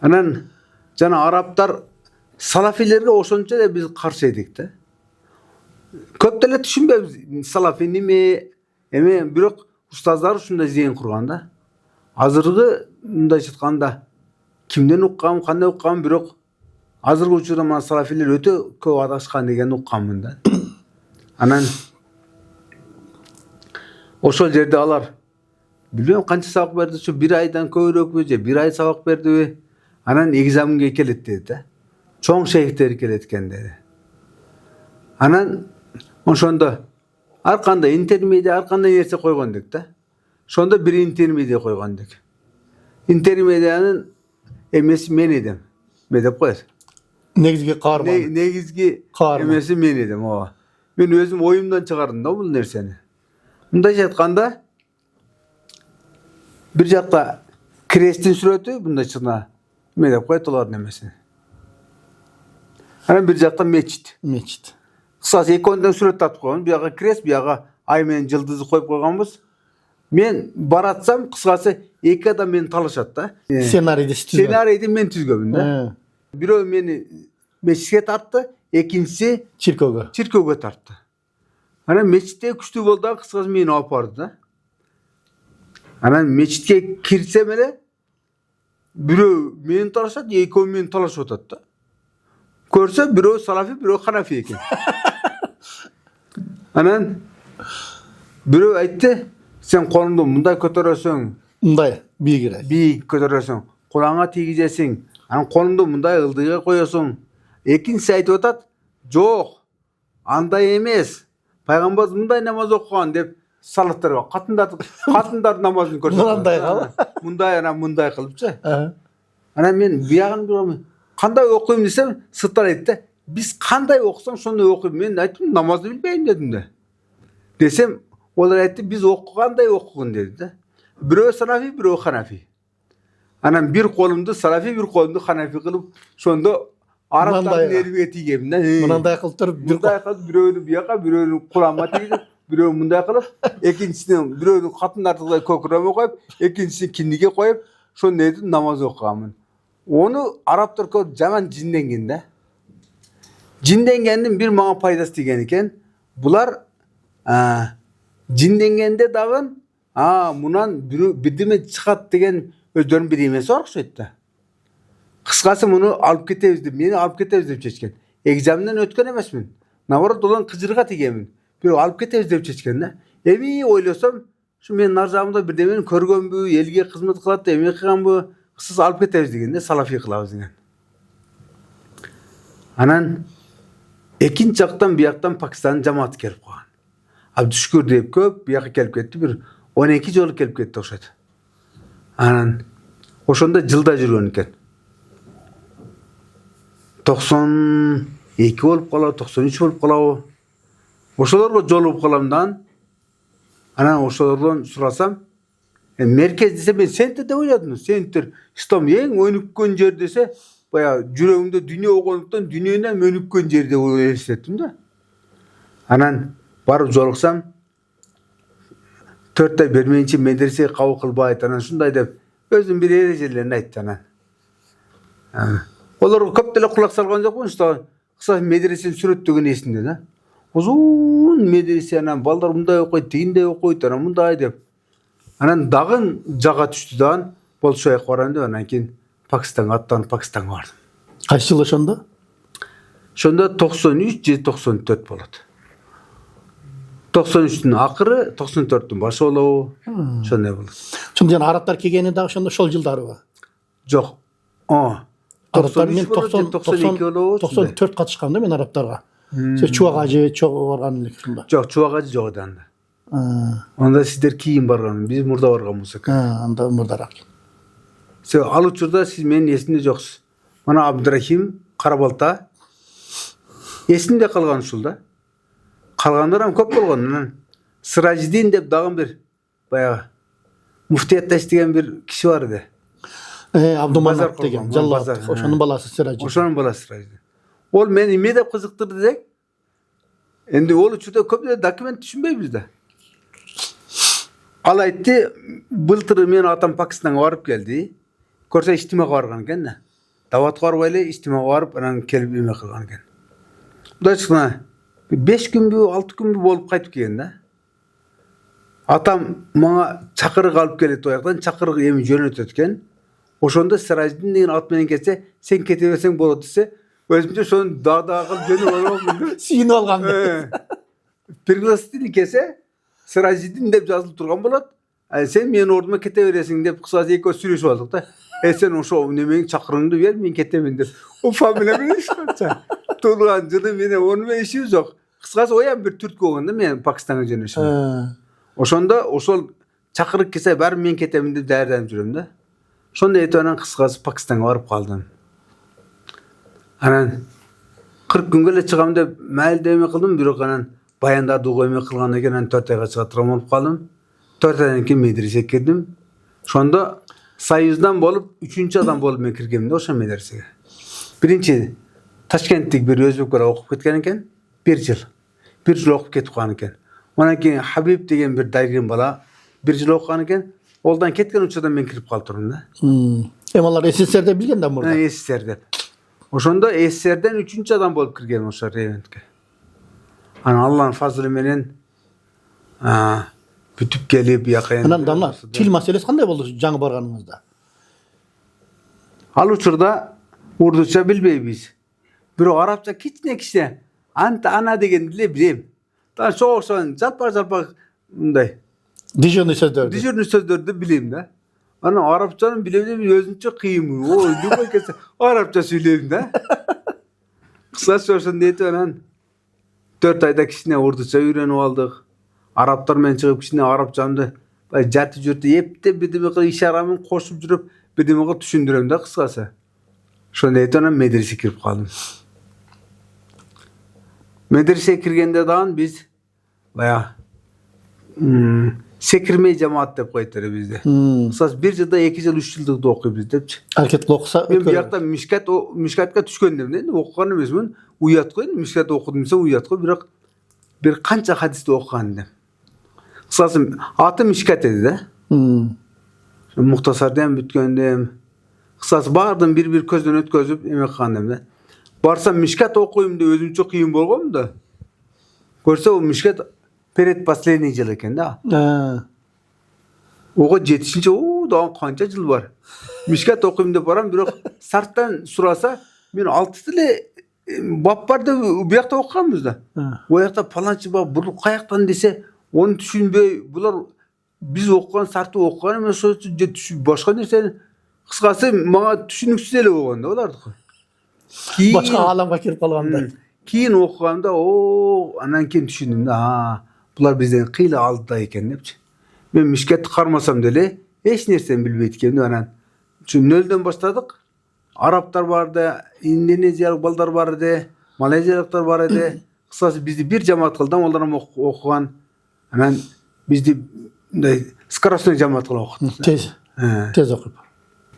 Анан жана арабтар салафилерге ошончо да биз каршы эдик да. Көп деле түшүнбөйбүз салафи неме, эме бирок устаздар ушундай зейин курган да. Азыркы мындайча айтканда кимден уккам, кандай уккам, бирок азыркы учурда мына салафилер өтө көп адашкан дегенди укканмын да. Анан ошол жерде алар билбейм канча сабак берди, şu 1 айдан көбүрөөкпү же 1 ай сабак бердиби? Анан экзаменге келет деди да. Чоң шейхтер келет экен деди. Анан ошондо ар кандай интермедиа, ар кандай нерсе койгондук да. Шонда bir intermediate койгондук. Intermedianын эмеси мен едим. Ме деп коет. Негизги каарман. Негизги Каарман. эмеси мен едим. Ооба. Мен өзүм оюмдан чыгардым да бул нерсени. Мындайча айтканда bir жакта кресттин сүрөтү, мындайча ме деп коет олардын эмесин. Анан bir жакта мечит. Мечит. Кысасы экөөндөн сүрөт тартып койгон. Бияга крест, бияга ай менен жылдызды коюп койгонбуз. Мен баратсам, кыскасы эки адам мени талашат да. Сценарийди түзгөн. Сценарийди мен түзгөнмүн да. Бирөө мени мечитке тартты, экинчиси чиркөөгө тартты. Анан мечитте күчтүү болду да, кыскасы мени алып барды да. Анан мечитке кирсем эле бирөө мени талашат, экөө мени талашып атат да. Көрсө бирөө салафи, бирөө ханафи экен. Анан бирөө айтты, sen kolundu mындай көтөрөсөң, Мындай бийигире. бийик көтөрөсөң, кулаңа тийгизесиң, анан колунду мындай ылдыйга коесуң. Экинчиси айтып атат, жок, андай эмес. Пайгамбар мындай намаз окуган деп салаттарга катындар намазын көрсөтүп. Мындай кылып. Мындай анан мындай кылыпчы. Анан мен биягын кандай окуйм десем, сыттар айтты, биз кандай окусаң шондой окуйм. Мен айттым, намазды билбейм дедим да. Десем, олар айтты, биз окугандай окугун деди да. Бирөө салафи, бирөө ханафи. Анан bir колумду салафи, bir колумду ханафи кылып, шондо арабтардын эрбиге тийгем да. Мындай кылып туруп, мындай кылып, бирөөнү бияка, бирөөнү кулама тийгип, бирөө мындай кылып, экинчисин бирөөнү катындардыгы көкүрөмө коюп, экинчисин киндиге коюп, шондой этип намаз окуганмын. Onu Araplar көп жаман жинденген да. Жинденгендин bir мага пайдасы тийген экен. Булар жинденгенде дагы мунан бирдеме чыгат деген өздөрүнүн бир эмеси бар окшойт да. Кыскасы муну алып кетебиз деп, мени алып кетебиз деп чечкен. Экзаменден өткөн эмесмин. Наоборот, улан кыжырга тийгенмин. Бирөө алып кетебиз деп чечкен да. Эми ойлосом, şu менин нар жагымда бирдемени көргөнбү, элге кызмат кылат, эме кылганбы, сиз алып кетебиз дегенде салафи кылабыз деген. Анан экинчи жактан бияктан Пакистан жамааты келип калган. Абдушкур деп көп бияка келип кетти, bir 12 жолу келип кетти окшойт. Анан ошондо жылда жүргөн экен. 92 болуп калабы, 93 болуп калабы. Ошолорго жолугуп каламдан. Анан ошолордон сурасам, меркез десе мен сентер деп ойладым. Сентер ислам эң өнүккөн жер десе, бая жүрөгүмдө дүйнө болгондуктан дүйнөнүн өнүккөн жери деп элестеттим да. Анан барып жолуксам, 4 ай бермейинче медресеге кабыл кылбайт, анан ушундай деп өзүнүн бир эрежелерин айтты анан. Олорго көп деле кулак салган жокмун, кыса медресенин сүрөттөгөн эсимде да. Узун медресе, анан балдар мындай окуйт, тигиндей окуйт, анан мындай деп. Анан дагы жага түштү дагы, болшоя барам деп, анан кийин Пакистанга аттанып Пакистанга бардым. Кайсы жыл ошондо? Ошондо 93 же 94 болот. 93'tün акыры, 94'tün başı болобу. Ошондой болот. Ошондо жана арабтар келгени дагы ошондо ошол жылдарыбы? Жок. Арабтар мен 92 болобу. 94 катышкам да мен арабтарга. Siz çuvağa acı çok vargan leksin ba. Çok çuvagacı yok edi anda. Ha, Onda sizler kiyin bargan, biz murda bargan bolsak. anda murdarak. Siz al uçurda siz menin esimde joksuz. Mana Abdurrahim Karabalta esimde kalgan uşulda. Kalganlar ham köp bolgan. Sırajdin dep dagın bir bayağı muftiyatda isteyen bir kişi var idi. Abdümanap Bazar degen, kurban, Jallat. bazar, Oşonun balası Siracı. Oşanın balası Sırajdin. Ol meni ime dep kızıktırdı dek. Endi ol uçurda köp de dokument düşünbey bizde. Al aytdı, былтыр men atam Pakistan'a varıp geldi. Körse istimaga bargan eken da. Davatga barıp ele istimaga barıp anan kelip ime kılgan eken. Bu da çıkına 5 gün bu 6 gün bu bolup kaytıp kelgen da. Atam mağa çakırık alıp keleti o yaktan çakırık emi jönötötken. Oşonda Sirajdin деген at menen ketse sen kete berseň bolot dese özümçe şonu dağ kılıp jönüp almam. Siyini algan. Пригласительный kese Sirajdin dep жазылып турган болот. Sen men orduma kete beresiň dep kısacası ekö süreşip aldık da. Sen oşo nemeň çakırыңды ber men ketemin dep. O familia bilen iş kılça. Turgan jyly mene onu men işi jok. Kısacası o ýa bir türk bolganda men Pakistana jönüşüm. Oşonda oşol çakırık kese bar men ketemin dep därden jürem da. Şonda etenen kısacası Pakistan'a barıp kaldım. Anan 40 gün gele çygam dep mail deme kıldım, birok anan bayanda duğayma kılgandan keyin 4 ayga çıgatırам bolup kaldım. 4 aydan keyin medresege kirdim. Şonda Sayızdan bolup 3-nji adam bolup men kirgemde oşo medresege. Birinçi Taşkentlik bir özbek bala okup ketken eken, 1 ýyl. 1 ýyl okup ketip kalgan eken. Ondan keyin Habib degen bir daýgyn bala 1 ýyl okugan eken. Oldan ketken uçadan men kirip kaltırım da. Emallar SSR'de bilgenden burada. SSR'de. Oşonda SSR'den 3-nji adam bolup kirgen oşo Reventke. Ana Allah'ın fazlı menen bütüp gelip yakayan. Anan damlar, til meselesi kanday boldu jaňy barganыңızda? Al uçurda urduça bilbeybiz. Bir Arapça kiçne kişi anta ana degen dile bilem. Daha çok jalpar bunday. Dijörnü sözlerdi. Dijörnü sözlerdi bileyim de. Ana Arapçanın bilemediğim özünçe kıyım. O ne kese Arapça söyleyeyim de. Kısa sorsan deydi anan. 4 ayda kişine urduça öğrenip aldık. Araplar men çıkıp kişine Arapçamdı. Jatı jurtu yepte birdeme kılıp işaramın koşup жүрüp birdeme kılıp düşündürem de kıskası. Şonda deydi anan medrese kirip kaldım. Medrese kirgende dağın biz baya sekirmeyi cemaat dep koytary bizde. Kısas 1 ýylda 2 ýyl 3 ýyldyk okuýbuz depçi. Erketli okusa Men bu ýakda Mişkatga düşkendem de okugan emasmyn. Uyat koy, Mişkatda okudum dese uyat koy, biroq bir kança hadisde okugan dem. Kısasy aty Mişkat edi de. Muhtasardan bütgendem. Kısasy bardym bir közden ötközüp emek kılgandym da. Barsam Mişkat okuýum dep özümçe kıyın bolgam da. Görse o Mişkat Peret последний ýyl eken da. Oga 7-nji daha kança ýyl bar. Mişkat okuýum dep baram, biroq sartdan surasa men 6 tile bap bar da bu ýakda okuganmyz da. O ýakda palançy bap bu kaýaktan dese onu düşünbey, bular biz okugan sartı okugan emas, başka nerseni kıskası maňa düşünüksiz ele bolganda bolardy. Başka alamga kirip kalganda. Keyin okuganda anan keyin düşündüm da bular bizden kıyla aldıda eken depçi. Men Mişkatty karmasam dele hiç nerseni bilbeyt ekenim anan. Şu nölden başladık. Araplar bardy, Indoneziýalyk balдар bardy, Maleziyalyklar bar edi. Kısası bizdi bir cemaat kıldan onlara okugan. Anan bizdi skarasyon cemaat kılan okuttu. Tez okup.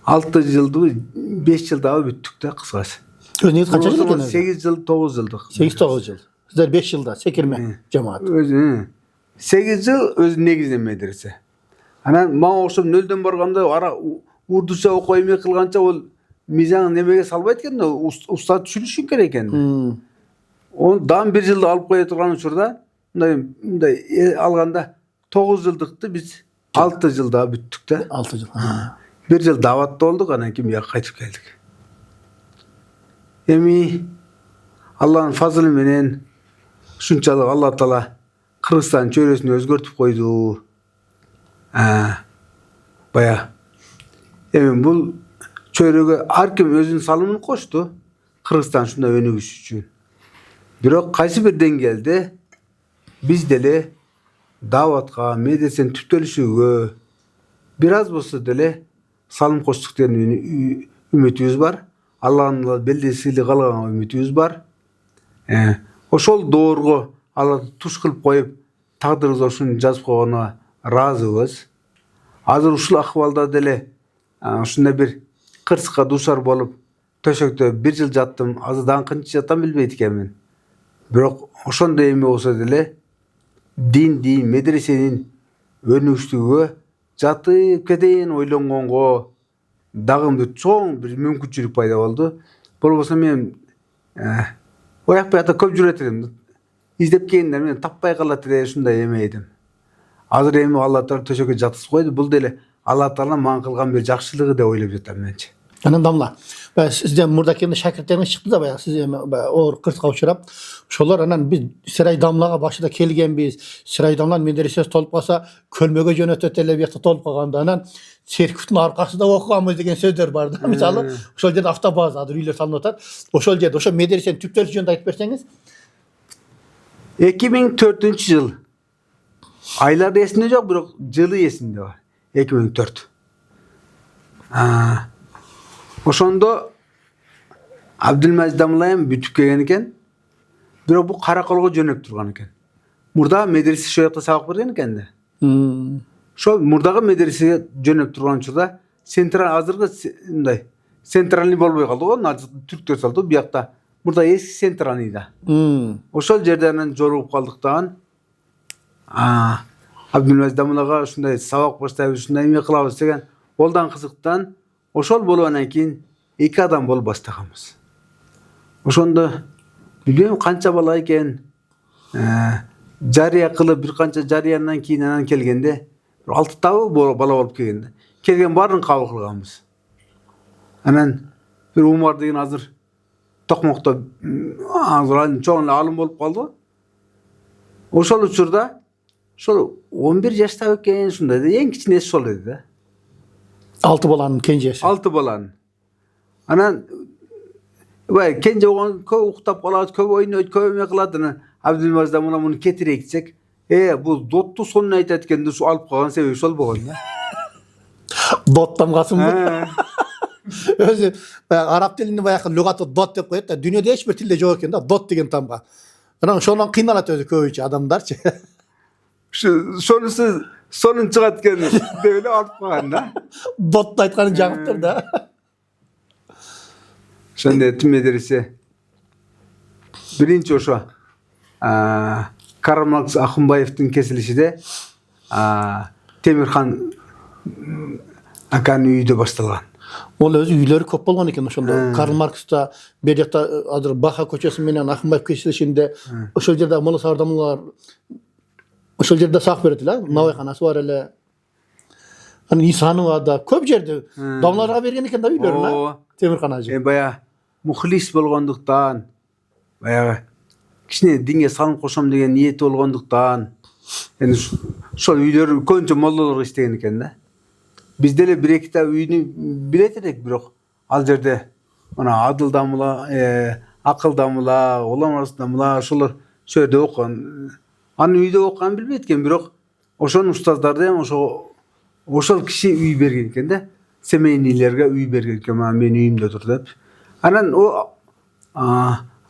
6 ýyldy, 5 ýylda büttük de kısası. Özüňiz kança ýyl eken? 8 ýyl, 9 ýyldyk. 8-9 ýyl. Sizler 5 ýylda sekirme cemaat. 8 ýyl öz negizden medrese. Anan maňa okşap nölden barganda ara urduça okuýmy kılgança ol mizan nemege salbayt eken, usta düşürüşün kerek eken. Ondan 1 ýylda alıp goýa turgan uçurda bunday alganda 9 ýyldykdy biz 6 ýylda büttük de. 6 ýyl. 1 ýyl dawatda olduk, anan kim ýa gaýtyp geldik. Emi Allah'ın fazlı menen şunçalık Allah Taala Kırgızstan çöresini özgörtüp koydu. Baya. Emi bu çörege her kim özünün salımını koştu. Kırgızstan şunda önügüş üçün. Бирок кайсы бир деңгээлде биз деле дааватка, медресенин түптөлүшүгө бир аз болсо деле салым коштук деген үмүтүбүз бар. Алланын белгисиздик калганга үмүтүбүз бар. Ошол доорго Алла туш кылып коюп, тагдырыбызга ушуну жазып койгонуна ыраазыбыз. Азыр ушул акыбалда деле ушундай бир кырсыкка дуушар болуп, төшөктө бир жыл жаттым. Азыр дагы канча жатам билбейт экенмин. Бирок ошондой эме болсо деле дин медресенин өнүгүштүгүгө жатып кетейин ойлонгонго дагы бир чоң бир мүмкүнчүлүк пайда болду. Болбосо мен ояк буякта көп жүрөт элем. İzdеп келгендер мен таппай калат эле ушундай эме эдим. Азыр эми Алла Таала төшөккө жаткызып койду. Бул деле Алла Таала мага кылган бир жакшылыгы деп ойлоп жатам менчи. Анан дамла. Сизден мурда келген шакирттериңиз чыкты да баягы сиз эми оор кырсыкка учурап, ошолор анан биз Сырай дамлага башында келгенбиз. Сырай дамланын медресеси толуп калса, көлмөгө жөнөтөт эле буякта толуп калганда анан церковтун аркасында окуганбыз деген сөздөр бар да. Мисалы, ошол жерде автобаза азыр үйлөр салынып атат. Ошол жерде ошо медресенин түптөлүшү жөнүндө айтып берсеңиз. 2004-жыл. Айлар эсимде жок, бирок жылы эсимде бар. 2004. Ошондо Абдулмажид Дамлайым бүтүп келген экен. Бирок бул Караколго жөнөп турган экен. Мурда медресе ошол жакта сабак берген экен да. Ошол мурдагы медресеге жөнөп турган учурда азыркы мындай центральный болбой калды го, түрктөр салды буякта. Мурда эски центральный да. Ошол жерде анан жолугуп калдык дагы. Абдулмажид Дамлага ушундай сабак баштайбыз, ушундай эме кылабыз деген колдан кызыктан ошол болгондон кийин 2 адам болуп баштаганбыз. Ошондо билбейм канча бала экен. Жарыя кылып бир канча жарыяндан кийин анан келгенде 6 бала болуп келгенде. Келген баарын кабыл кылганбыз. Анан бир Умар деген азыр Токмокто азыр чоң алым болуп калды. Ошол учурда ошол 11 жашта экен, ушундай да, эң кичинеси ошол эди да. 6 баланын кенжеси. 6 баланын. Анан бай кенже болгон көп уктап калат, көп ойнойт, көп эме кылат. Анан Абдулмажид мына муну кетирейик десек, бул дотту сонун айтат экен деп алып калган себеби ошол болгон да. Дот тамгасынбы? Өзү араб тилинде баягы лугаты дот деп коет да. Дүйнөдө эч бир тилде жок экен да, дот деген тамга. Анан ошондон кыйналат өзү көбүнчө адамдарчы. Сонун чыгат экен деп эле алып калган да. Дотту айтканын жагыптыр да. Ошондой медресе. Биринчи ошо Карл Маркс Акынбаевдин кесилишиде Темирхан аканын үйүдө башталган. Ол өзү үйлөрү көп болгон экен ошондо. Карл Маркста бер жакта азыр Баха көчөсү менен Акынбаев кесилишинде ошол жерде Моlla Сардамуллар ошол жерде сак берет эле, навайканасы бар эле. Анан Исанова да көп жерде дамларга берген экен да үйлөрүн, Темирхан ажы. Бая мухлис болгондуктан, баягы кичине динге салым кошом деген ниети болгондуктан, эми ошол үйлөр көбүнчө моллолор иштеген экен да. Биз деле бир эки та үйүнү билет элек, бирок ал жерде мына Адыл Дамла, Акыл Дамла, Уламас Дамла ошолор ошол жерде окуган. Анын үйдө окуганын билбейт экен, бирок ошонун устаздары да ошол киши үй берген экен да. Семейнийлерге үй берген экен, менин үйүмдө тур деп. Анан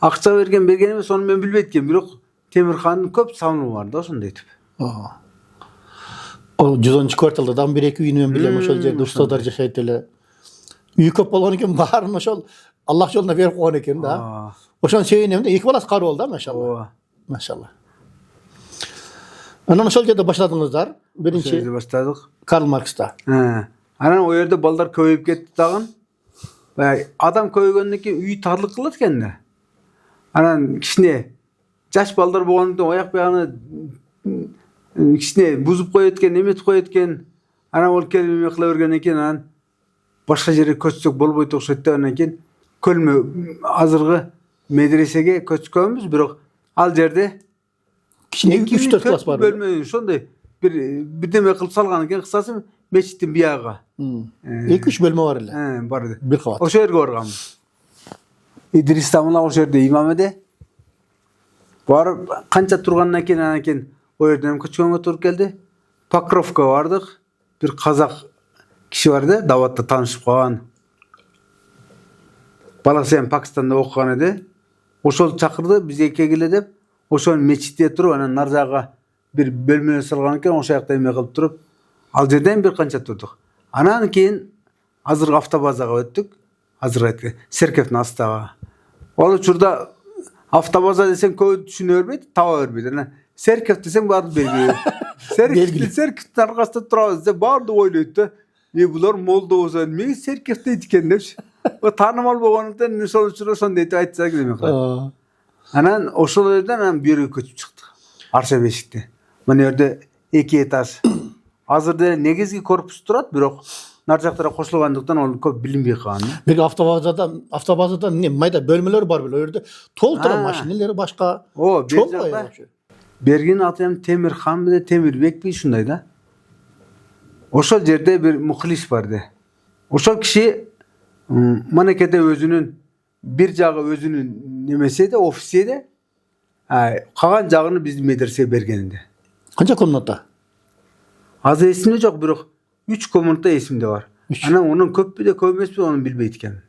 акча берген эмес, аны мен билбейт экен, бирок Темирхандын көп салымы бар да ошондой этип. Ол 110-кварталда дагы бир эки үйүнү мен билем, ошол жерде устаздар жашайт эле. Үй көп болгон экен, баарын ошол Аллах жолуна берип койгон экен да. Ошонун себебинен да 2 баласы кары болду да, машалла. Машалла. Анан ошол жерде баштадыңыздар. Биринчи жерде баштадык. Карл Маркста. Анан о жерде балдар көбөйүп кетти дагы. Адам көбөйгөндөн кийин үй тарлык кылат экен да. Анан кичине жаш балдар болгондон аяк буягына кичине бузуп коет экен, эметип коет экен. Анан ол келип эме кыла бергенден кийин анан башка жерге көчсөк болбойт окшойт да. Анан кийин көлмө азыркы медресеге көчкөнбүз, бирок ал жерде кичине 2-3 класс бар. Бөлмө ошондой бирдеме кылып салган экен, кысасы мечиттин биягы. 2-3 бөлмө бар эле. Бар эле. Бир кабат. Ошол жерге барганбыз. Идрис Дамла ошол жерде имам эди. Барып канча тургандан кийин анан кийин o yerden көчкөнгө туруп келди. Покровка бардык. Bir казак киши бар да, даватта таанышып калган. Баласы эми Пакистанда окуган эди. Ошол чакырды, биз экеге келе деп, ошонун мечитте туруп, анан нар жагга bir бөлмө салган экен, ошол жакта эме кылып туруп, ал жерден bir канча турдук. Анан кийин азыркы автобазага өттүк. Азыр Серкевдин астагы. Ал учурда автобаза десең көп түшүнө бербейт, таба бербейт. Анан Серкев десең баарды белгилүү. Серкевдин аркасында турабыз деп баарды ойлойт да. Булар молдо болсо эмне Серкев дейт экен депчи. O таанымал болгондуктан ошол учурда ошондой этип айтса деме кылат. Анан ошол жерден анан бүйрөгө көчүп чыкты. Арча бешикте. Мына жерде 2 этаж. Азырда негизги корпус турат, бирок нар жактара кошулгандыктан ал көп билинбей калган. Bir автобазада не майда бөлмөлөр бар беле, жерде толтура машиналары башка. Çok жакта. Бергин аты эми Темирхан менен Темирбек би ушундай да. Ошол жерде bir мухлис бар да. Ошол киши Манекеде өзүнүн bir жагы өзүнүн немеси да, офиси да. Калган жагын биздин медресе бергенде. Канча комната? Азыр эсимде жок, бирок 3 комната эсимде бар. Анан онун көппү де көп эмеспи, аны билбейт экен.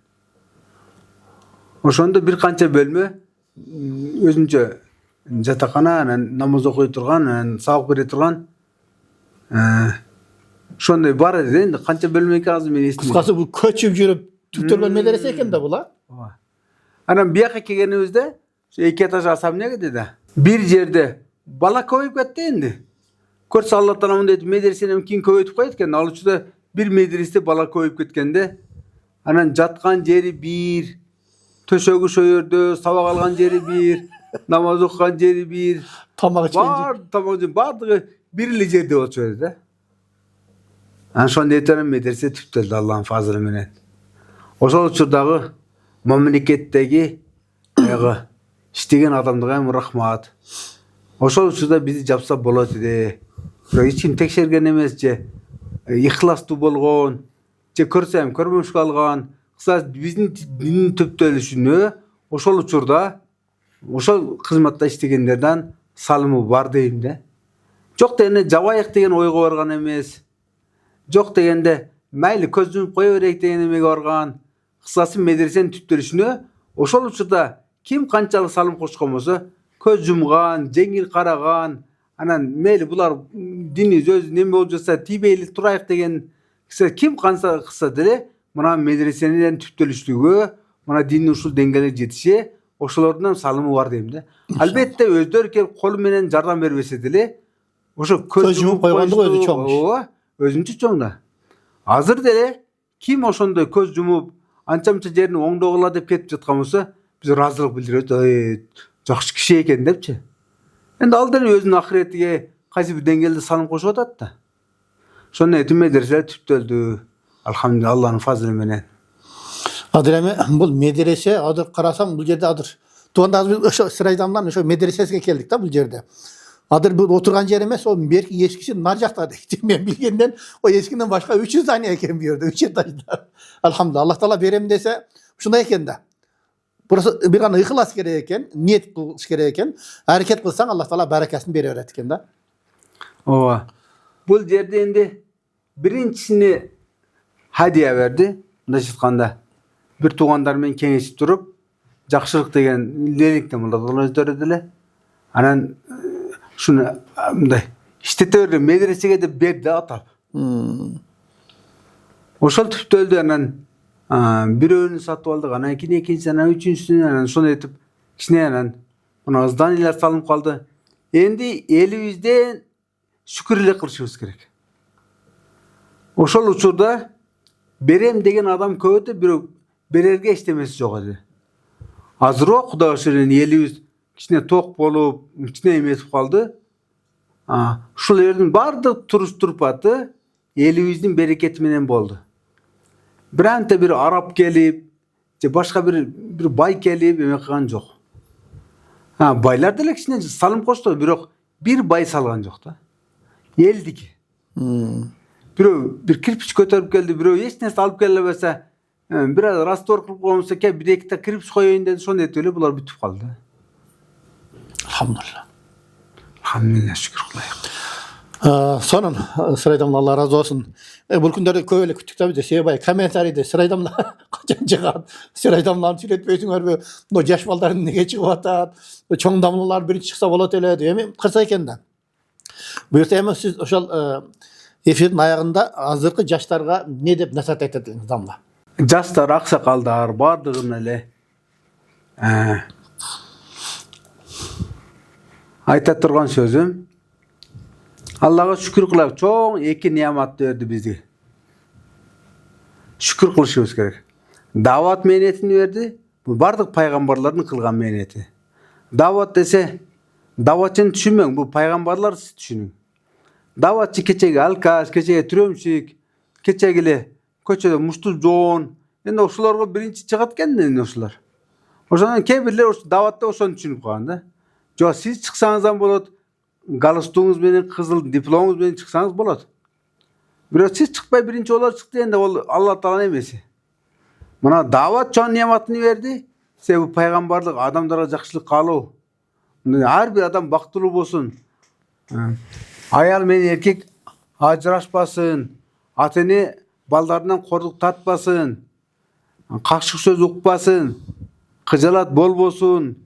Ошондо bir канча бөлмө өзүнчө жатакана, анан намаз окуй турган, анан сабак бере турган. Ошондой бар эди. Энди канча бөлмө экен азыр мен эсимде. Кыскасы бул көчүп жүрүп түптөлгөн медресе экен да була. Анан бияка келгенибизде 2 этаж особняк эди да. Bir жерде бала көбөйүп кетти энди. Көрсө Алла Таала мындай медресени кийин көбөйтүп коет экен. Ал учурда bir медресте бала көбөйүп кеткенде, анан жаткан жери bir, төшөгү ошол жерде, сабак алган жери bir, намаз окуган жери bir, Тамак ичкен бардыгы bir эле жерде болчу эди да. Анан ошондой этен медресе түптөлдү Алланын фазылы менен. Ошол учурдагы мамлекеттеги иштеген адамдарга эми рахмат. Ошол учурда бизди жапса болот эди. Бирок эч ким текшерген эмес же ыхластуу болгон, же көрсөм көрмөш калган. Кыса биздин диндин төптөлүшүнө ошол учурда ошол кызматта иштегендерден салымы бар дейм да. Жок дегенде жабайык деген ойго барган эмес. Жок дегенде майли көз жумуп кое берейик деген эмеге барган. Кысасы медресенин түптөлүшүнө ошол учурда ким канчалык салым кошкон болсо көз жумган, жеңил караган, анан мейли булар дини өз неме болуп жатса тийбейли турайык деген ким канча кылса деле мына медресенин түптөлүштүгү, мына диндин ушул деңгээлге жетиши ошолордун салымы бар дейм да. Албетте өздөрү келип колу менен жардам бербесе деле ошо көз жумуп койгондук өзү чоң. Өзүнчө чоң да. Азыр деле ким ошондой көз жумуп анча-мынча жерин оңдогула деп кетип жаткан болсо, биз ыраазылык билдиребиз. Жакшы киши экен депчи. Энд ал деле өзүнүн ахиретиге кайсы бир деңгээлде салым кошуп атат да. Ошондой этим медреселер түптөлдү. Алхамдулилlah, Алланын фазылы менен. Азыр эми бул медресе, азыр карасам бул жерде азыр туганда биз ошо Сырайдамдан ошо медресеге келдик да бул жерде. Азыр бул отурган жер эмес, о берки эскиси нар жакта дейт. Мен билгенден о эскиден башка 300 здание экен бу жерде, 3 этажда. Алхамдулилlah, Аллах Таала берем десе, ушундай экен да. Burası bir gana ihlas gereken, niyet kılış gereken, hareket kılsan Allah Teala berekesini beri öğretken de. Ova. Bu yerde endi birincisini hadiye verdi. Naşıtkanda bir tuğandarmen kengeship durup, jakşılık degen lelikten buldu. Özdörü dile. Anan şunu mınday iştete verdi. Medresege de berdi atap. Oşol tüptöldi anan. Biröөнү сатып алдык, анан кийин экинчисин, анан үчүнчүсүн, анан ошону этип кичине анан мына зданиялар салынып калды. Энди элибизден шүкүр эле кылышыбыз керек. Ошол учурда берем деген адам көп өтө, бирок берерге эчтемеси жок эди. Азыр Кудайга шүкүр элибиз кичине ток болуп, кичине эметип калды. Ушул жердин бардык туруш турпаты элибиздин берекети менен болду. Birante bir Arap gelip, başka bir bay gelip emek kılgan yok. Baylar da kişine salım koştu, bir bay salgan yok da. Eldi ki. Bir kirpiç götürüp geldi, bir hiç neyse alıp geldi mesela, biraz rastor kılıp olmuşsa ki bir iki de kirpiç koyayım dedi, sonra eti öyle bunlar bitip kaldı. Alhamdulillah. Alhamdulillah, şükür kılayık. Sonun sıraydamla Allah razı olsun. Bu günlerde köyle küttük tabii de sebay komentariyde sıraydamla kaçan çıkan sıraydamlarını söyletmeysinler be. No yaş balların nege çıkıp atat. Çoğun damlalar birinci çıksa bolat öyle diye mi kırsa eken de. Buyursa hemen siz oşal efirin ayağında hazırkı yaşlarga ne dep nasihat aytadınız damla? Jastar aksakaldar bardığın ele. Ayta turgan sözüm. Allah'a şükür kılayık. Çoğun iki niyamat verdi bizi. Şükür kılışımız gerek. Davat mehnetini verdi. Bu bardık paygambarların kılgan mehneti. Davat dese, davatçını düşünmeyin. Bu paygambarlar siz düşünün. Davatçı keçege alkaş, keçege türömçük, keçegili, köçede muştu joğun. Yani oşularga birinci çıgatken de oşular. O zaman kebirler davatta oşunu düşünüp kalanda. Jo siz çıksanızdan bolat, galstuğunuz benim kızıl diplomunuz benim çıksanız bolat. Biraz siz çıkmay birinci olar çıktı yani Allah Teala emesi. Buna davat çoğun niyamatını verdi. Size bu peygamberlik adamlara jakşılık kalou. Her bir adam baktılıp olsun. Ayal men erkek ajraşpasın. Ateni baldarından korduk tatpasın. Kakşık söz ukpasın. Kıjalat bol bolsun.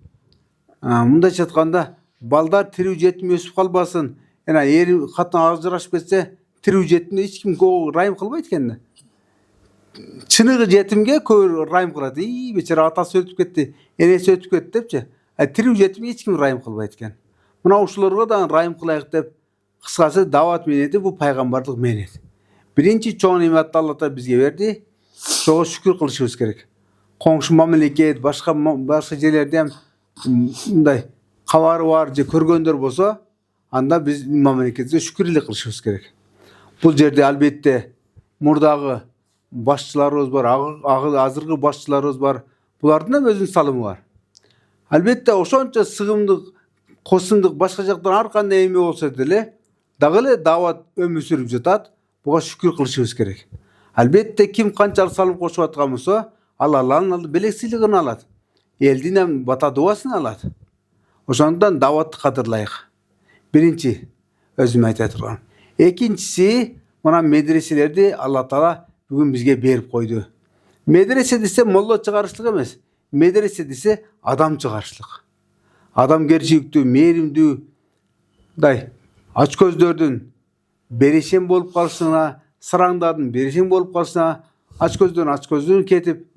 Mundayça aytkanda baldar tiriw jetime ösüp kalbasın. Yani eri katan ajraşıp ketse tiriw jetinde hiç kim rayım kılbayt ekende. Çınıgı jetimge köp rayım kıladi. Beçara atası ötüp ketti, enesi ötüp ketti depçi. Tiriw jetime hiç kim rayım kılbayt eken. Muna uşularga da rayım kılayık dep kıskası davat mehneti bu paygambarlık mehneti. Birinci çoğun nimetni Allah da bizge verdi. Çoğa şükür kılışыбыз gerek. Koңшу mamleket, başka yerlerde hem bunday kavarı var, körgöndör bolsa, anda biz mamleketimize şükürle kılışыбыз gerek. Bu yerde albatta murdagı başçılarımız var, azırgı başçılarımız var. Bulardın da özünün salımı var. Albatta oşonça sığımdık, kosunduk, başka jaktan har kандай eme bolsa dele, dagıle davat ömür sürüp jatat, buga şükür kılışыбыз gerek. Albatta kim kançalık salım koşup atkan bolsa, Allah'ın belekçiligini alat. Eldin hem bata duasını alat. Oşondan davatты kadırlayık. Birinci, özüm ayta turgan. Ekinçisi, mana medreselerde Allah Taala bugün bizge berip koydu. Medrese dese molla çıkarışlık emes. Medrese dese adam çıkarışlık. Adam gerçektü, merimdü, aç közdördün, berişen bolup kalsına, sırаңдardın, berişen bolup kalsına, aç gözlüğün ketip,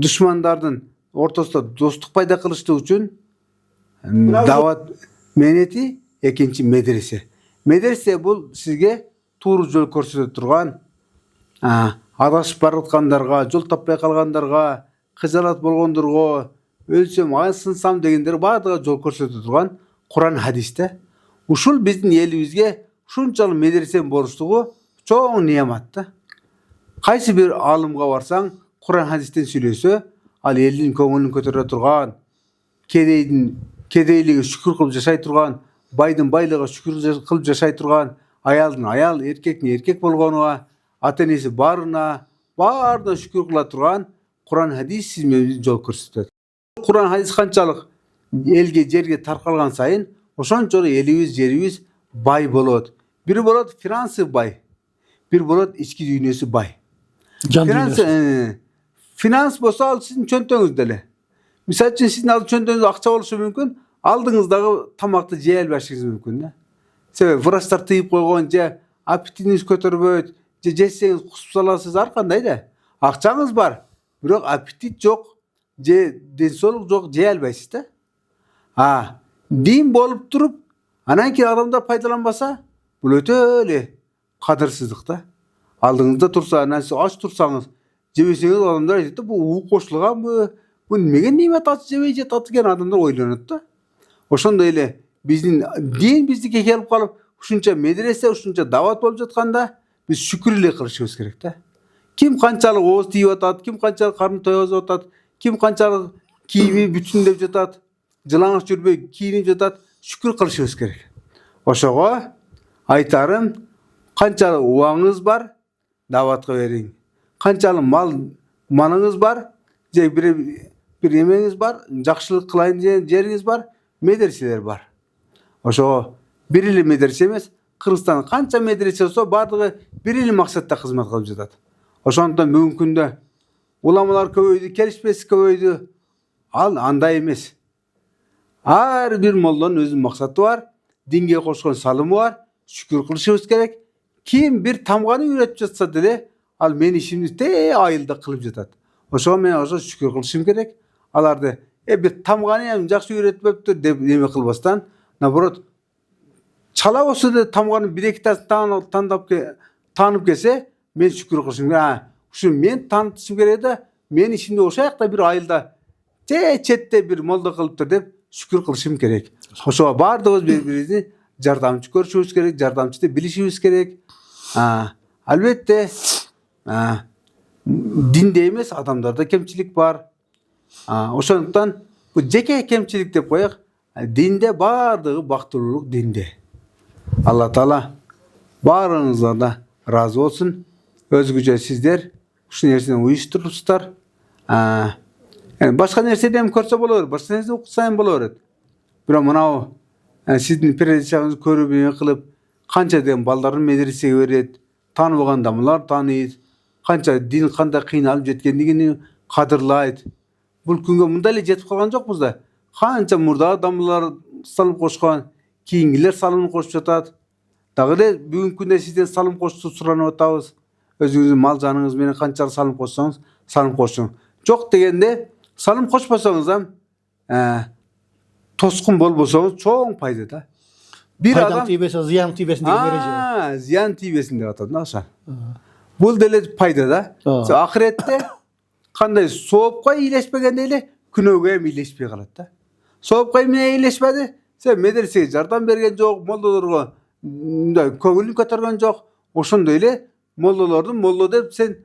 düşmandardın ortasında dostluk payda kılıştığı için davat mehneti ekinci medrese. Medrese bu sizge tuğru jol көрсөтө турган, adasıp barıtkanlarga, jol tapпай kalganlarga, kıjalat bolgondorgo, ölsöm, aysynsam degендер бардыгы жол көрсөтө турган Kur'an hadiste. Uşul bizdin elibizge şunçalı medresen borçluğu çoğun niyamatda. Kaysi bir alımga varsan, Kur'an hadisten söylese, al elin köngülün kötürө turgan, kedeyligi şükür kılıp yaşay turgan, baydın baylığı şükür kılıp yaşay turgan, ayaldın ayal, erkekni erkek bolgonuga, ata-enesi barına şükür kıla turgan Kur'an hadis sizme jol körсөтөт. Kur'an hadis kançalık elge jerge tarkalgan sayın, oşonçolu elibиz jeribиz bay bolot. Biri bolot finansı bay, bir bolot içki dünyası bay. Finans bolsa al sizin çöntöңүздө. Misal için sizin al çöntöңүzdө akça boluşu mümkün, aldığınızdağı tamakты jey alбашыңыз mümkün da. Себеби vrachlar tıyıp koygon je apetitiniz kötөрбөйт, je jessеңiz kusup salasыз har kanday da. Akçаңız var, bирок apetit жок, je densoluk жок, jey alбайсыз da. Din bolup turup, anan ki adamlar paydalanbasa, bu öte öyle kadırsızlık da. Aldığınızda tursa, aç tursanız, jebesеңiz adamlar aytadi, bu uğuk koşulgan bu nimegen nimet aç jebey jet atıgen adamlar oylanat da. Oşonda ele bizdin din bizdike kelip kalıp, uşunça medrese, uşunça davat bolup jatkanda biz şükür ile kılışыбыз керек da. Kim kançalık oğuz tiyip atat, kim kançalık karnı toyguzup atat, kim kançalık kiyimi bütünlep jatat, jılaňyş jürbey kiyinip jatat, şükür kılışыбыз керек. Oşoga aytarım, kançalık uwaňyz bar, davatga beriň. Kançalık malыңız bar, je bir emeňiz bar, jakşylyk kılaýyn diýen jeriňiz bar, medreseler bar. Oşo bir ili medrese emes, Kırgızstanda kança medrese olsa bardygy bir ili maksatda hizmet kılıp jatat. Oşondan бүгүnkү күндө ulamalar köpöydü, kelişmesi köpöydü. Al андай emes. Har bir mollanın özünün maksatı var. Dinge koşkan salımı var. Şükür kılışыбыз gerek. Kim bir tamgany üretip жатsa dele, al men işimdi te ayılda kılıp jatat. Oşo men oşo şükür kılışım gerek. Alardı bir tamgany hem jakşı üretipdir dep neme kılbastan, naborot çala olsa da tamganın bir iki tanesini tanıp gelse, men şükür kılışım gerek. Şu men tanıtışım gerek de, men işimde oşayakta bir ayılda çette bir molda kılıptır dep şükür kılışım gerek. Oşo bardığız birbirimizi jardamçı görüşübüz gerek, jardamçıda bilişibüz gerek. Albatta dinde emes, adamlarda kemçilik var. Oşoндуктан bu jeke kemçilik dep koyak. Dinde bardığı baktırılıq dinde. Allah Taala barınızdan da razı olsun. Özgüce sizler şu nerseden uyuşturupsuzlar. Yani başka nersede hem körse bolor, başka nersede okusa hem bolor. Bira mınav sizin perişanınızı körüp kılıp kança dem balların medreseye öğret, tanıgan damlar tanıyız. Kança din kanda kıynalıp jetkendigini kadırlayt. Bul күнгө мында эле жетип калган жокпуз да. Канча мурда адамдар салым кошкон, кийингилер салым кошуп жатат. Дагы эле бүгүнкү күндө сизден салым кошуп суранып атабыз. Өзүңүздүн мал жаныңыз менен канчалык салым кошсоңуз, салым кошуң. Жок дегенде салым кошпосоңуз ham тоскун болбосоңуз чоң пайда да. Bir Faydan adam tiybesin, ziyan tiybesin diye vereceğim. ziyan tiybesin деп атат да ошо. Бул деле пайда да. Ахиретте кандай соопко ийлешпегенде эле күнөөгө эми ийлешпей калат да. Соопко эмне ийлешпеди? Сен медресеге жардам берген жок, молдолорго мындай көңүлүн көтөргөн жок. Ошондой эле молдолордун молдо деп сен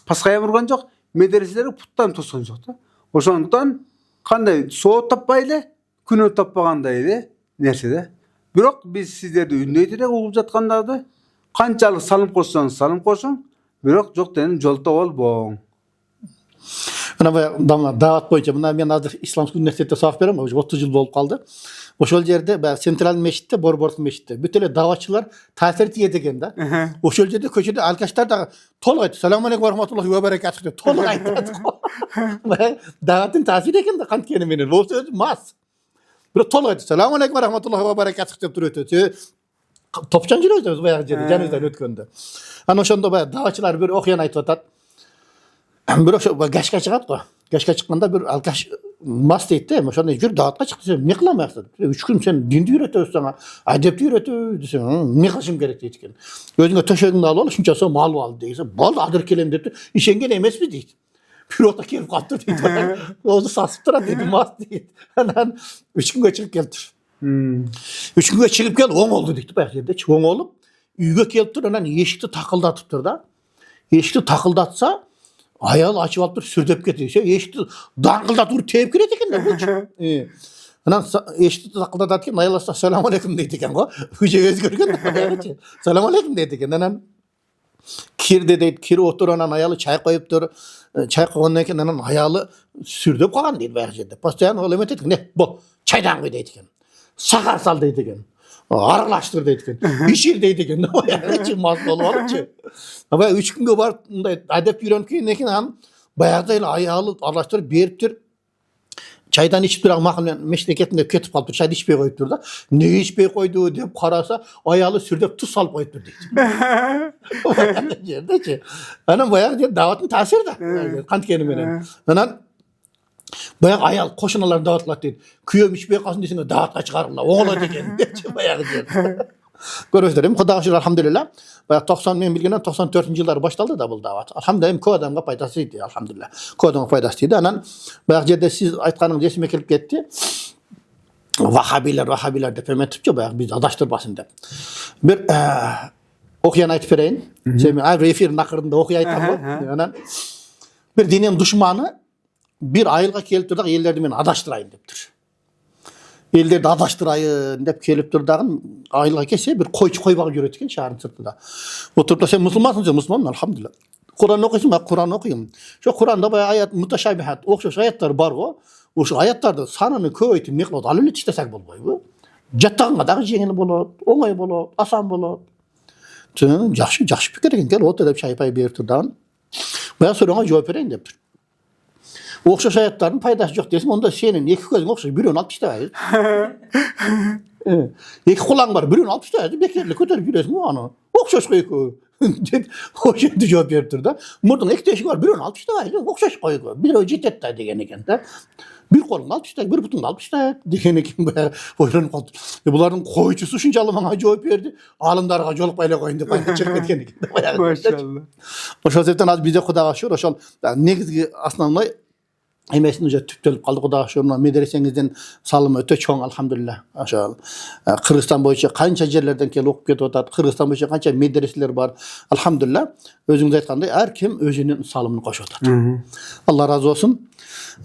паская бурган жок, медреселерди путтан тоскон жок да. Ошондуктан кандай соо таппай эле, күнөө таппагандай эле нерсе да. Бирок биз сиздерди үндөйт эле угуп жаткандарды канчалык салым кошсоңуз салым кошуң, бирок жок деген жолто болбоң. Ana bu damlar davat boyunca bunlar men hazır İslamsk Üniversitede sahip berem, 30 yıl bolup kaldı. Oşol yerde Sentral Meşit'te, Borbort Meşit'te bütün davatçılar tasir etken da. Oşol yerde köşede arkadaşlar da toluk aytdı. Selamünaleyküm ve rahmetullahi ve berekatuhu diye toluk aytdı. Davatın tasir eken de kan kene menen. O söz mas. Bir toluk aytdı. Selamünaleyküm ve rahmetullahi ve berekatuhu dep duruyor. Topçancı özümüz bayağı canınızdan ötkende. Ana oşonda bayağı davatçılar bir okuyan aytып atat. Bir o gaşka çıkat da. Gaşka çıkkanda bir alkaş mas deydi de. Şonda jür dağıtqa çıktı. Ne kılamayaksın? 3 gün sen dindi öğretiyorsun sana. Adepti öğretiyorsun. Ne kılışım gerek deydiken. Gözüne töşegini alıp şunca sonra mal aldı deyse. Bal adır kelem dedi. İşengen emes mi deydi. Bir ota kelip kaptır deydi. Ozu sasıp tura dedi mas deydi. Hemen 3 gün çıkıp geldir. 3 gün çıkıp gel 10 oldu deydi. Belki 10 olup. Üyge kelip dur. Hemen eşikti takıldatıp dur da. Eşikti takıldatsa ayal açıp alıp sürdep getiriyor. Eşikti dangıldat dur teyip girer eken de. Anan eşikti takıldat atken ayalasa selamünaleyküm deydi eken o. Hüce özgürgen de. Selamünaleyküm deydi eken. Anan kirde deydi. Kir otur anan ayalı çay koyup dur. Çay koyup eken anan ayalı sürdep koyan deydi berjede. Pastayan oğlum ettik. Ne bu çaydan koy deydi eken. Sakar sal deydi eken. Arılaştır deydiken. İşir deydiken. Yani mazlı olup ama 3 günge var adep yürönken nekin han bayağıda ayağı arılaştırıp beriptir. Çaydan içip duran makam meşleketinde ketip kalıp çayda içpey koyup durdu. Ne içpey koydu deyip karasa ayağı sürdep tuz salıp koyup durdu. Yerdeki. Anam bayağı davatın tasiri de. Kant kenimene. Anan bayağı ayal koşunalar dağıtlar deydi. Kuyum içmeye kalsın desene dağıtla çıkarırlar. Oğla degen. Bayağı deydi. Görüyorsunuz Xudoga şükür elhamdülillah. Bayağı 90 men bilgenden 94 yıllar başladı da bu davat. Elhamdülillah köy adamga faydasıydı elhamdülillah. Köy adamga faydasıydı. Anan bayağı yerde siz aytkanınız esime kelip ketti. Vahabiler dep emetipçe bayağı biz adaştırbasın dep. Bir okuyan aytıp bereyin. Sen efir nakırında okuyan aytam. Anan bir dinin düşmanı bir ayılga kelip turdak ellerdi men adaştırayın deptir. Ellerdi adaştırayın dep kelip turdagın ayılga kelse bir koyçu koybag yürötken şaharın sırtında. Oturup da sen musulmansın, sen musulmanım elhamdülillah. Kur'an okuysun, ben Kur'an okuyayım. Şu Kur'an'da bayağı ayet mutaşabihat, okşaş ayetler var o. Oşo ayatlarda sanını köýtüp miqdar alyp işlesek bolboýby. Jattaganga da jeňil bolat, oňay bolat, asan bolat. Tüm jaşy pikir eken gel otur dep şaýpay berip turdan. Ben soraňa jogap bereň depdir. Okşaş ayatlaryň paýdasy jok desem, onda senin iki gözüň okşaş, birini alyp işleýär. İki kulaň bar, birini alyp işleýär, bekerli köterip ýüresin onu. Okşaş goýko. Dep o şeýle jogap berip turda. Murdyň iki teşigi bar, birini alyp işleýär, okşaş goýko. Bir o jetet da degen eken de. Bir kolunu alyp işleýär, bir butuny alyp işleýär degen eken. Oýlanyp kaldy. Bularyň goýçusy şunçaly maňa jogap berdi. Alymdarga jolup baýla goýun dep aýdyp çykyp ketken eken. Maşallah. Oşol sebepden az bize Hudaga şükür, oşol negizgi aslanly emesini üje tüptelip kaldy Hudaga şükür. Medreseňizden salymy öte çoň alhamdulillah. Oşol Kırgızstan boýunça kança jerlerden kelip okup ketip atat. Kırgızstan boýunça kança medreseler bar. Alhamdulillah. Özüňiz aýtganday her kim özünün salymyny goşup atat. Allah razı olsun.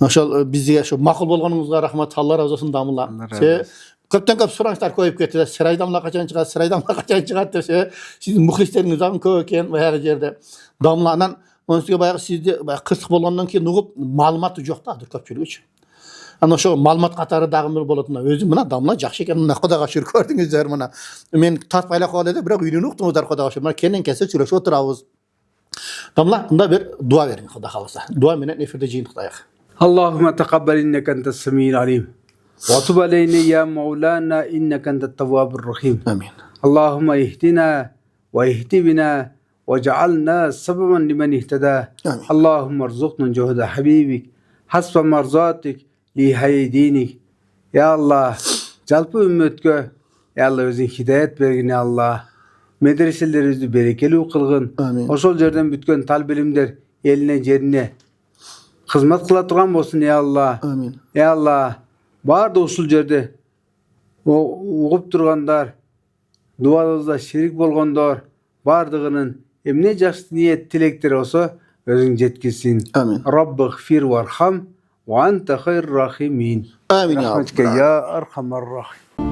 Oşol bizge şu makul bolganuňyzga rahmat. Allah razı olsun damla. Köpden köp soraňlar koýup ketdi. Seray damla kaçan çykat, seray damla kaçan çykat dese, sizin muhlisleriniz am köp eken bu her jerde. Damlanan onun üstüne bayağı sizde kısık bolgandan keyin ugup malumatı jok da köpçülük üçin. Ana şu malumat katary dagы bir bolatna özüm mına damla jakşı eken mına Hudaga şükür gördüňizler mına. Men tartpaýla galady, birak üýnüni ukdyňyzlar Hudaga şükür. Mına kenen kelse çürekşi oturabız. Damla unda bir dua beriň Huda halasa. Dua menen eferde jyňyklaýak. Allahümme teqabbel inneke entes semî'l alim. Ve tub aleyna ya Mevlana inneke entet tevvabur rahim. Amin. Allahümme ihdina ve ihdi bina ve cealna sebeban limen ihteda. Amin. Allahümme rzuqna cuhda habibik hasbe marzatik li hayy dinik. Ya Allah, jalpy ümmetke ya Allah özüň hidayet bergin ya Allah. Medreselerimizi berekeli kılgın. Amin. Oşol jerden bütken talbelimler eline jerine hizmet kıla turgan bolsun ya Allah. Amin. Ya Allah, bar da usul jerde ugup turgandar, dualarybızda şerik bolgandar bardygynyň emne jakşı niyet tilekleri olsa özüň jetkilsin. Amin. Rabbighfir warham ve ente hayrur rahimin. Amin ya Rahmetke ya erhamer rahim.